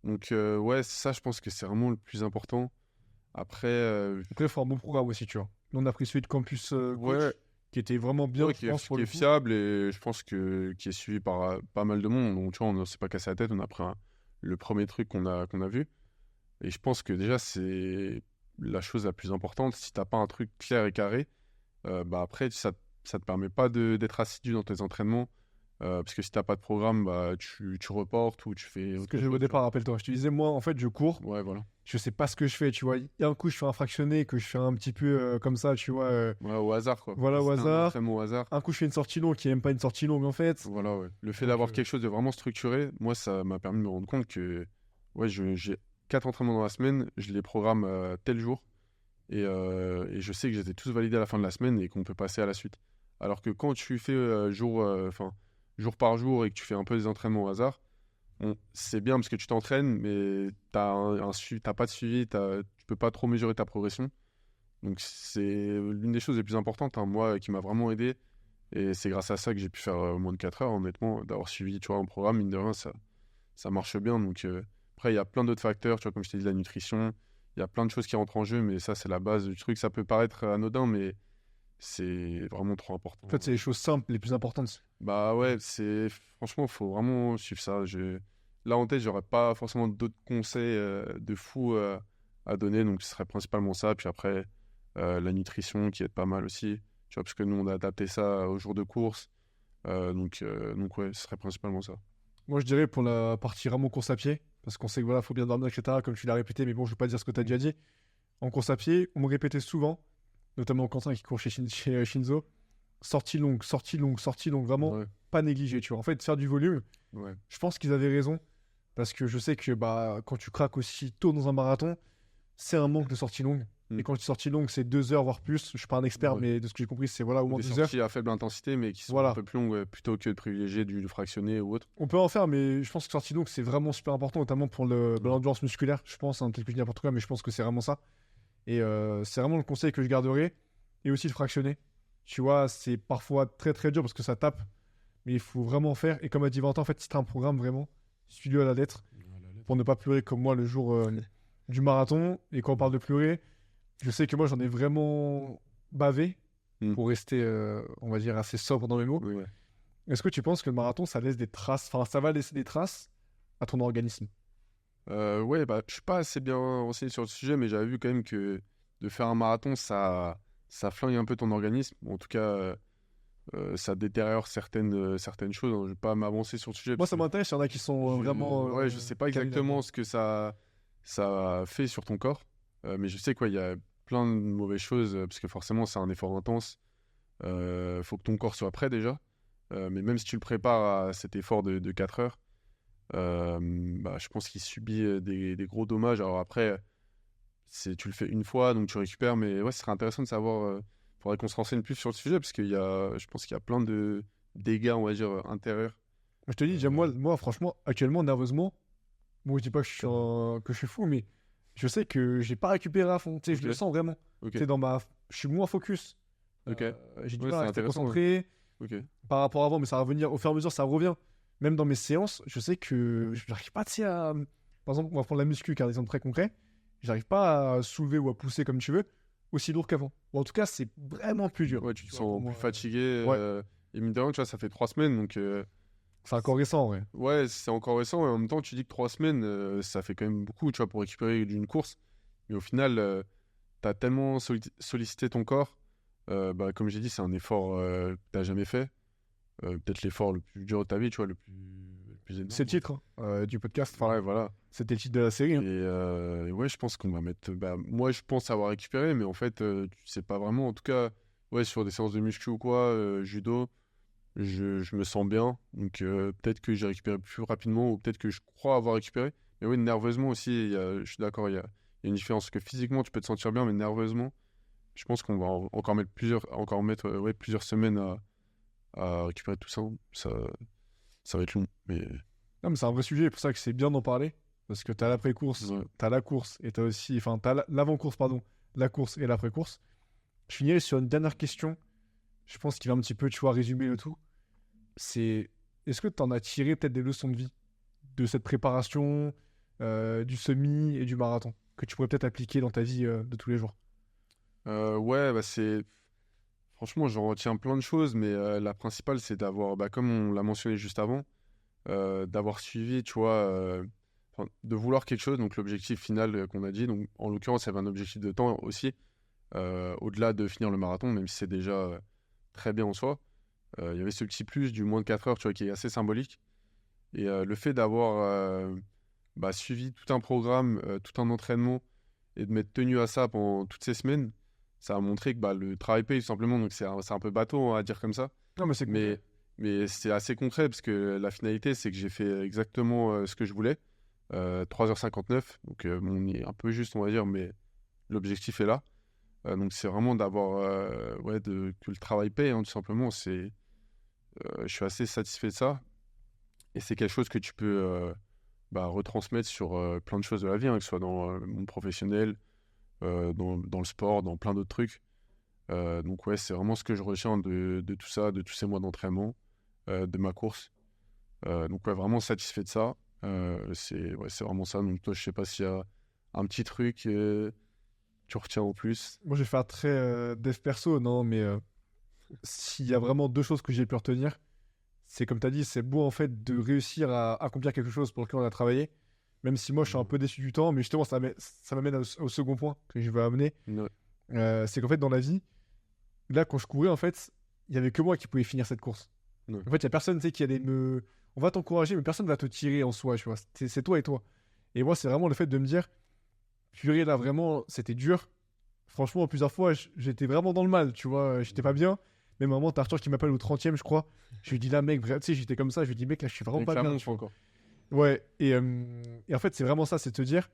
S2: Donc ouais, ça je pense que c'est vraiment le plus important. Après,
S1: Après, il faut un bon programme aussi, tu vois. Nous, on a pris celui de Campus Coach,
S2: ouais,
S1: qui était vraiment bien,
S2: ouais,
S1: je pense, pour
S2: qui
S1: le
S2: est
S1: coup.
S2: fiable, et je pense qui est suivi par pas mal de monde. Donc tu vois, on ne s'est pas cassé la tête, on a pris le premier truc qu'on a vu. Et je pense que déjà, c'est la chose la plus importante. Si tu n'as pas un truc clair et carré, après, ça ne te permet pas d'être assidu dans tes entraînements. Parce que si tu n'as pas de programme, tu reportes ou tu fais
S1: Ce
S2: autre
S1: que j'ai
S2: chose,
S1: au
S2: tu vois.
S1: départ, rappelle-toi. Je te disais, moi, en fait, je cours.
S2: Ouais, voilà.
S1: Je sais pas ce que je fais, tu vois. Il y a un coup, je fais un fractionné, que je fais un petit peu comme ça, tu vois.
S2: Ouais, au hasard, quoi.
S1: Voilà, au
S2: C'était un
S1: hasard.
S2: entraînement au hasard.
S1: Un coup, je fais une sortie longue qui est même pas une sortie longue, en fait.
S2: Voilà, ouais. Le fait
S1: Donc,
S2: d'avoir quelque chose de vraiment structuré, moi, ça m'a permis de me rendre compte que ouais, j'ai 4 entraînements dans la semaine, je les programme tel jour, et je sais que j'étais tous validés à la fin de la semaine et qu'on peut passer à la suite. Alors que quand tu fais jour par jour, et que tu fais un peu des entraînements au hasard, c'est bien parce que tu t'entraînes, mais t'as pas de suivi, tu peux pas trop mesurer ta progression. Donc c'est l'une des choses les plus importantes, hein, moi, qui m'a vraiment aidé. Et c'est grâce à ça que j'ai pu faire moins de 4 heures, honnêtement, d'avoir suivi, tu vois, un programme, mine de rien, ça marche bien. Donc après, il y a plein d'autres facteurs, tu vois, comme je t'ai dit, la nutrition, il y a plein de choses qui rentrent en jeu, mais ça, c'est la base du truc. Ça peut paraître anodin, mais c'est vraiment trop important.
S1: en fait, c'est les choses simples, les plus importantes.
S2: Bah ouais, franchement, il faut vraiment suivre ça. Là, en tête, j'aurais pas forcément d'autres conseils de fou à donner, donc ce serait principalement ça. Puis après, la nutrition qui aide pas mal aussi, tu vois, parce que nous, on a adapté ça au jour de course. Donc ouais, ce serait principalement ça.
S1: Moi, je dirais pour la partie vraiment course à pied, parce qu'on sait que voilà, faut bien dormir, etc., comme tu l'as répété, mais bon, je vais pas dire ce que tu as déjà dit. En course à pied, on me répétait souvent, notamment Quentin qui court chez Shinzo, sortie longue, sortie longue, sortie longue, vraiment
S2: Ouais,
S1: pas négligée, tu vois. En fait, faire du volume,
S2: ouais.
S1: je pense qu'ils avaient raison, parce que je sais que quand tu craques aussi tôt dans un marathon, c'est un manque de sortie longue.
S2: Mm.
S1: Et quand je dis sortie longue, c'est 2 heures, voire plus. Je suis pas un expert,
S2: Ouais.
S1: mais de ce que j'ai compris, c'est voilà, au
S2: Ou
S1: moins
S2: des
S1: 2 heures.
S2: sorties à faible intensité, mais qui sont un
S1: Voilà.
S2: peu plus longues, ouais, plutôt que de privilégier du fractionné ou autre.
S1: On peut en faire, mais je pense que sortie longue, c'est vraiment super important, notamment pour
S2: Ouais.
S1: l'endurance musculaire. Je pense, hein, peut-être que je dis n'importe quoi, mais je pense que c'est vraiment ça. Et c'est vraiment le conseil que je garderai. Et aussi le fractionner. Tu vois, c'est parfois très très dur parce que ça tape, mais il faut vraiment faire. Et comme a dit Valentin, en fait, c'est un programme vraiment, suis-le à la lettre, pour ne pas pleurer comme moi le jour du marathon. Et quand on parle de pleurer, je sais que moi j'en ai vraiment bavé,
S2: Mm.
S1: pour rester, on va dire, assez sobre dans mes mots.
S2: Oui, ouais.
S1: Est-ce que tu penses que le marathon, ça laisse des traces, enfin, ça va laisser des traces à ton organisme?
S2: Ouais, je suis pas assez bien renseigné sur le sujet, mais j'avais vu quand même que de faire un marathon, ça flingue un peu ton organisme. En tout cas, ça détériore certaines choses, hein. Je vais pas m'avancer sur le sujet
S1: Moi,
S2: parce
S1: ça
S2: que
S1: m'intéresse, il y en a qui sont vraiment
S2: ouais, je sais pas
S1: calés
S2: exactement
S1: là-dedans.
S2: ce que ça fait sur ton corps, mais je sais qu'il y a plein de mauvaises choses, parce que forcément, c'est un effort intense. Faut que ton corps soit prêt déjà. Mais même si tu le prépares à cet effort de 4 heures, je pense qu'il subit des gros dommages. Alors après, tu le fais une fois, donc tu récupères. Mais ouais, ce serait intéressant de savoir. Faudrait qu'on se renseigne plus sur le sujet, parce je pense qu'il y a plein de dégâts, on va dire, intérieurs.
S1: Je te dis, déjà,
S2: Euh,
S1: moi, franchement, actuellement, nerveusement, bon, je dis pas que que je suis fou, mais je sais que j'ai pas récupéré à fond. Tu sais, je
S2: Ok,
S1: le sens vraiment.
S2: ok,
S1: Tu sais, je suis moins focus.
S2: ok.
S1: J'ai du
S2: Ouais,
S1: mal à
S2: c'est
S1: rester
S2: intéressant. Ouais.
S1: concentré
S2: Ok,
S1: par rapport à avant, mais ça va revenir au fur et à mesure, ça revient. Même dans mes séances, je sais que je n'arrive pas, tu sais, à. Par exemple, on va prendre la muscu, car exemple très concret. J'arrive pas à soulever ou à pousser comme tu veux, aussi lourd qu'avant. Ou en tout cas, c'est vraiment plus dur.
S2: ouais, tu te
S1: vois, pour
S2: sens plus
S1: moi.
S2: fatigué.
S1: Ouais,
S2: Et mine de rien, tu vois, ça fait 3 semaines, donc
S1: c'est encore récent, ouais.
S2: ouais, c'est encore récent. Et en même temps, tu dis que 3 semaines, ça fait quand même beaucoup, tu vois, pour récupérer d'une course. Mais au final, tu as tellement sollicité ton corps. Comme j'ai dit, c'est un effort que tu n'as jamais fait. Peut-être l'effort le plus dur de ta vie, tu vois, le plus énorme.
S1: C'est le titre hein, du podcast.
S2: Ouais,
S1: Enfin,
S2: voilà.
S1: c'était le titre de la série.
S2: Et
S1: Hein.
S2: ouais, je pense qu'on va mettre. Moi, je pense avoir récupéré, mais en fait, tu sais pas vraiment. En tout cas, ouais, sur des séances de muscu ou quoi, judo, je me sens bien. Donc peut-être que j'ai récupéré plus rapidement, ou peut-être que je crois avoir récupéré. Mais oui, nerveusement aussi, je suis d'accord, il y a une différence. Parce que physiquement, tu peux te sentir bien, mais nerveusement, je pense qu'on va encore mettre plusieurs semaines à récupérer tout ça. Ça va être long. Mais
S1: Non, mais c'est un vrai sujet, c'est pour ça que c'est bien d'en parler. Parce que t'as l'après-course,
S2: ouais.
S1: t'as la course, et t'as aussi. Enfin, t'as l'avant-course, pardon, la course et l'après-course. Je finirai sur une dernière question. Je pense qu'il va un petit peu, tu vois, résumer le tout. C'est. Est-ce que t'en as tiré peut-être des leçons de vie de cette préparation, du semi et du marathon, que tu pourrais peut-être appliquer dans ta vie de tous les jours?
S2: Ouais, bah c'est. Franchement, j'en retiens plein de choses, mais la principale, c'est d'avoir, bah, comme on l'a mentionné juste avant, d'avoir suivi, tu vois, enfin, de vouloir quelque chose, donc l'objectif final qu'on a dit, donc en l'occurrence, il y avait un objectif de temps aussi, au-delà de finir le marathon, même si c'est déjà très bien en soi. Il y avait ce petit plus du moins de 4 heures, tu vois, qui est assez symbolique. Et le fait d'avoir bah, suivi tout un programme, tout un entraînement, et de m'être tenu à ça pendant toutes ces semaines, ça a montré que bah, le travail paye tout simplement, donc c'est un peu bateau hein, à dire comme ça.
S1: Non, mais c'est concret.
S2: Mais, mais c'est assez concret parce que la finalité, c'est que j'ai fait exactement ce que je voulais. 3h59, donc bon, on est un peu juste, on va dire, mais l'objectif est là. Donc c'est vraiment d'avoir, que le travail paye, hein, tout simplement. Je suis assez satisfait de ça. Et c'est quelque chose que tu peux bah, retransmettre sur plein de choses de la vie, hein, que ce soit dans le monde professionnel, dans le sport, dans plein d'autres trucs. Donc ouais, c'est vraiment ce que je retiens de tout ça, de tous ces mois d'entraînement, de ma course. Donc ouais, vraiment satisfait de ça. C'est vraiment ça. Donc toi, je sais pas s'il y a un petit truc que tu retiens en plus.
S1: Moi, je vais faire très dev perso, non, mais s'il y a vraiment deux choses que j'ai pu retenir, c'est comme tu as dit, c'est beau en fait de réussir à accomplir quelque chose pour lequel on a travaillé, même si moi je suis un peu déçu du temps, mais justement ça m'amène au second point que je vais amener.
S2: Ouais.
S1: C'est qu'en fait dans la vie, là quand je courais en fait, il y avait que moi qui pouvais finir cette course.
S2: Ouais.
S1: En fait, il y a personne tu sais, qui allait me... On va t'encourager, mais personne va te tirer en soi, tu vois. C'est toi et toi. Et moi, c'est vraiment le fait de me dire, purée, là vraiment, c'était dur. Franchement, plusieurs fois, j'étais vraiment dans le mal, tu vois. J'étais pas bien. Même à un moment, t'as Arthur qui m'appelle au 30e, je crois. Je lui dis là, mec, tu sais, j'étais comme ça. Je lui dis, mec, là, je suis vraiment
S2: Avec
S1: pas bien.
S2: Clermont,
S1: Tu vois.
S2: encore.
S1: Ouais, et en fait, c'est vraiment ça, c'est de te dire,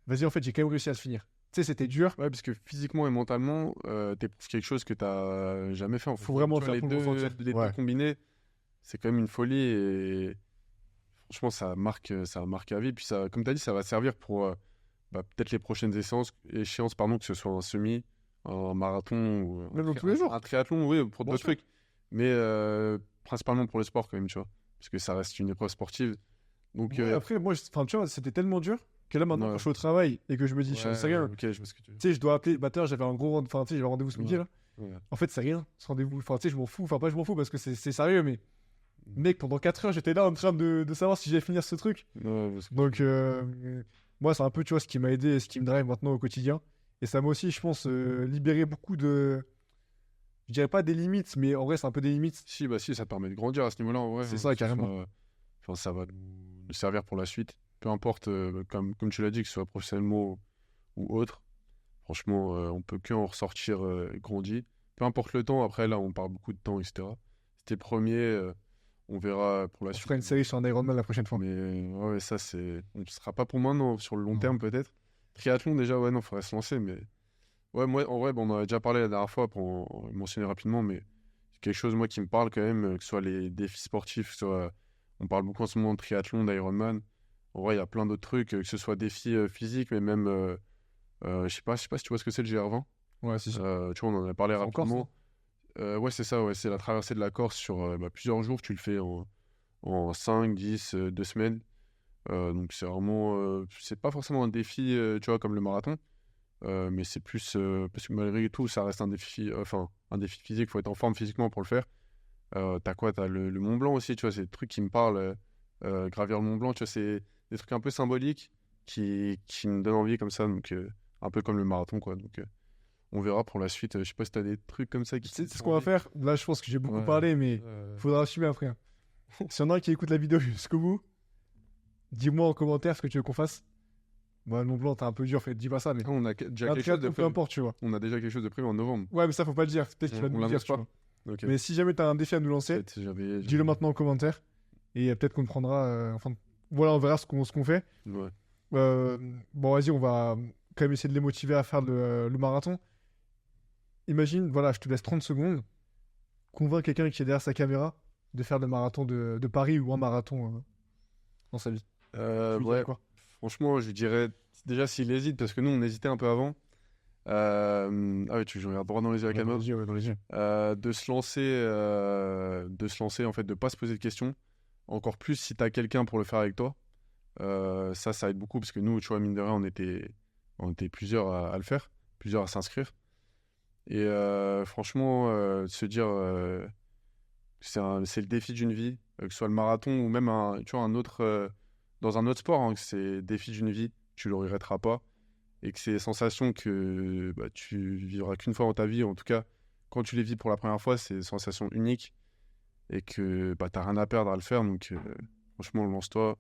S1: vas-y, en fait, j'ai quand même réussi à le finir. Tu sais, c'était dur.
S2: Ouais, parce que physiquement et mentalement, t'éprouves quelque chose que t'as jamais fait. En fait.
S1: Faut vraiment
S2: Tu
S1: le
S2: vois,
S1: faire pour le ressentir.
S2: les deux
S1: Ouais.
S2: combinés, c'est quand même une folie et franchement, ça marque à vie. Puis ça, comme tu as dit, ça va servir pour bah, peut-être les prochaines échéances, pardon, que ce soit un semi, un marathon ou
S1: Même dans tous les jours.
S2: un triathlon, oui, pour
S1: Bien
S2: d'autres
S1: sûr.
S2: trucs. Mais principalement pour le sport quand même, tu vois. Parce que ça reste une épreuve sportive. Donc,
S1: Ouais, après, moi, enfin, tu vois, c'était tellement dur que là, maintenant, quand
S2: ouais,
S1: je suis au travail et que je me dis,
S2: ouais,
S1: c'est rien.
S2: ok, je vois ce que tu veux.
S1: Tu sais, je dois appeler. Bah, j'avais un gros enfin, tu sais, j'avais rendez-vous ce midi,
S2: Ouais,
S1: là.
S2: ouais.
S1: En fait, c'est rien, ce rendez-vous. Enfin, tu sais, je m'en fous. Enfin, pas je m'en fous parce que c'est sérieux, mais mec, pendant 4 heures, j'étais là en train de savoir si j'allais finir ce truc.
S2: Ouais, je vois ce que tu
S1: Donc,
S2: veux.
S1: moi, c'est un peu, tu vois, ce qui m'a aidé et ce qui me drive maintenant au quotidien. Et ça m'a aussi, je pense, libéré beaucoup de. Je dirais pas des limites, mais en vrai, c'est un peu des limites.
S2: Si, bah si, ça te permet de grandir à ce niveau-là, en vrai.
S1: C'est
S2: Hein,
S1: ça,
S2: que ce
S1: carrément.
S2: soit, enfin, ça va nous servir pour la suite. Peu importe, comme tu l'as dit, que ce soit professionnellement ou autre. Franchement, on peut que en ressortir grandi. Peu importe le temps, après, là, on parle beaucoup de temps, etc. C'était le premier, on verra pour la
S1: On
S2: suite.
S1: fera une série sur un Ironman la prochaine fois.
S2: Mais ouais, ça, c'est. On ne sera pas pour maintenant, sur le long
S1: Non.
S2: terme, peut-être. Triathlon, déjà, ouais, non, faudrait se lancer, mais. Ouais, moi, en vrai, bon, on en a déjà parlé la dernière fois pour en mentionner rapidement, mais c'est quelque chose, moi, qui me parle quand même, que ce soit les défis sportifs, que ce soit. On parle beaucoup en ce moment de triathlon, d'Ironman. En vrai, il y a plein d'autres trucs, que ce soit défis physiques, mais même. Je sais pas si tu vois ce que c'est le GR20.
S1: Ouais, si, si.
S2: Tu vois, on en a parlé
S1: C'est en Corse, non?
S2: rapidement. Ouais, c'est ça, ouais, c'est la traversée de la Corse sur bah, plusieurs jours. Tu le fais en 5, 10, 2 semaines. Donc c'est vraiment. C'est pas forcément un défi, tu vois, comme le marathon. Mais c'est plus. Parce que malgré tout, ça reste un défi, un défi physique. Il faut être en forme physiquement pour le faire. T'as quoi? T'as le Mont Blanc aussi, tu vois, c'est des trucs qui me parlent. Gravir le Mont Blanc, tu vois, c'est des trucs un peu symboliques qui me donnent envie comme ça. Donc un peu comme le marathon, quoi. Donc on verra pour la suite. Je sais pas si t'as des trucs comme ça qui te
S1: C'est ce
S2: font
S1: qu'on va
S2: envie.
S1: faire. Là, je pense que j'ai beaucoup
S2: Ouais.
S1: parlé, mais faudra assumer après. Hein. S'il y en a un qui écoute la vidéo jusqu'au bout, dis-moi en commentaire ce que tu veux qu'on fasse. Moi, le Mont Blanc, t'es un peu dur, dis pas ça, mais.
S2: Ah, on a déjà
S1: Un
S2: quelque chose de
S1: triathlon, peu
S2: prévu.
S1: importe, tu vois.
S2: On a déjà quelque chose de prévu en novembre.
S1: Ouais, mais ça, faut pas le dire. C'est peut-être qu'il va
S2: On
S1: nous le dire,
S2: l'annonce
S1: tu
S2: pas.
S1: vois.
S2: Ok.
S1: Mais si jamais t'as un défi à nous lancer,
S2: Peut-être j'avais.
S1: dis-le maintenant en commentaire. Et peut-être qu'on le prendra. Enfin, voilà, on verra ce qu'on fait.
S2: Ouais.
S1: Bon, vas-y, on va quand même essayer de les motiver à faire le marathon. imagine, voilà, je te laisse 30 secondes, convainc quelqu'un qui est derrière sa caméra de faire le marathon de Paris ou un marathon dans sa vie. Tu lui dirais
S2: Ouais,
S1: quoi?
S2: franchement, je dirais déjà s'il hésite, parce que nous, on hésitait un peu avant. Ah oui, je regarde droit dans les yeux à la caméra.
S1: Ouais, dans les yeux.
S2: De se lancer, en fait, de pas se poser de questions. Encore plus si tu as quelqu'un pour le faire avec toi. Ça aide beaucoup parce que nous, tu vois, mine de rien, on était plusieurs à le faire, plusieurs à s'inscrire. Et franchement, se dire c'est le défi d'une vie, que ce soit le marathon ou même tu vois, dans un autre sport, hein, que c'est le défi d'une vie, tu le regretteras pas. Et que c'est des sensations que bah, tu vivras qu'une fois dans ta vie. En tout cas, quand tu les vis pour la première fois, c'est des sensations uniques et que bah, tu n'as rien à perdre à le faire. Donc, franchement, lance-toi,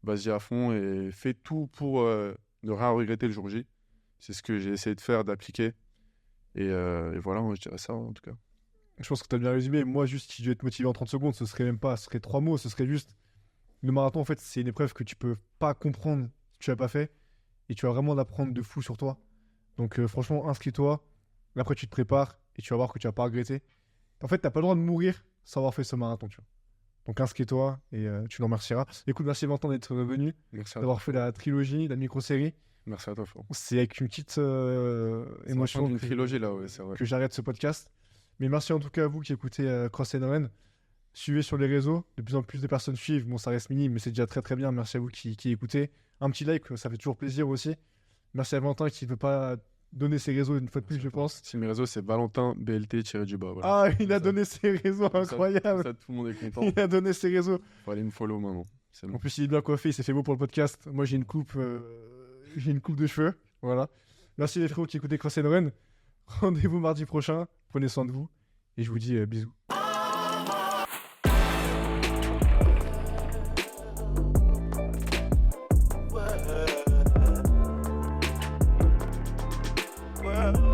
S2: vas-y à fond et fais tout pour ne rien regretter le jour J. C'est ce que j'ai essayé de faire, d'appliquer. Et voilà, moi, je dirais ça en tout cas.
S1: Je pense que tu as bien résumé. Moi, juste, si je devais te motiver en 30 secondes, ce serait même pas, ce serait 3 mots. Ce serait juste, le marathon, en fait, c'est une épreuve que tu peux pas comprendre si tu l'as pas fait. Et tu vas vraiment l'apprendre de fou sur toi. Donc, franchement, inscris-toi. Après, tu te prépares et tu vas voir que tu vas pas regretter. En fait, t'as pas le droit de mourir sans avoir fait ce marathon, tu vois. Donc, inscris-toi et tu l'en remercieras. Écoute, merci Valentin d'être venu,
S2: Merci à toi.
S1: d'avoir fait la trilogie, la micro-série.
S2: Merci à toi, Florent.
S1: C'est avec une petite
S2: C'est la fin
S1: émotion
S2: d'une trilogie là, ouais, c'est vrai.
S1: que j'arrête ce podcast. Mais merci en tout cas à vous qui écoutez Cross and Run. Suivez sur les réseaux, de plus en plus de personnes suivent. Bon, ça reste minime, mais c'est déjà très très bien. Merci à vous qui écoutez. Un petit like, ça fait toujours plaisir aussi. Merci à Valentin qui ne veut pas donner ses réseaux une fois de plus, je pense.
S2: Si mes réseaux, c'est Valentin BLT-du-bas. Voilà.
S1: Ah, il a
S2: Ça-
S1: donné ses réseaux,
S2: Comme ça,
S1: incroyable.
S2: tout le monde est content.
S1: Il a donné ses réseaux.
S2: Faut aller me follow maintenant. C'est bon.
S1: En plus, il est bien coiffé, il s'est fait beau pour le podcast. Moi, j'ai une coupe de cheveux. Voilà. Merci les frérots qui écoutaient Cross and Run. Rendez-vous mardi prochain. Prenez soin de vous. Et je vous dis bisous.
S3: Well,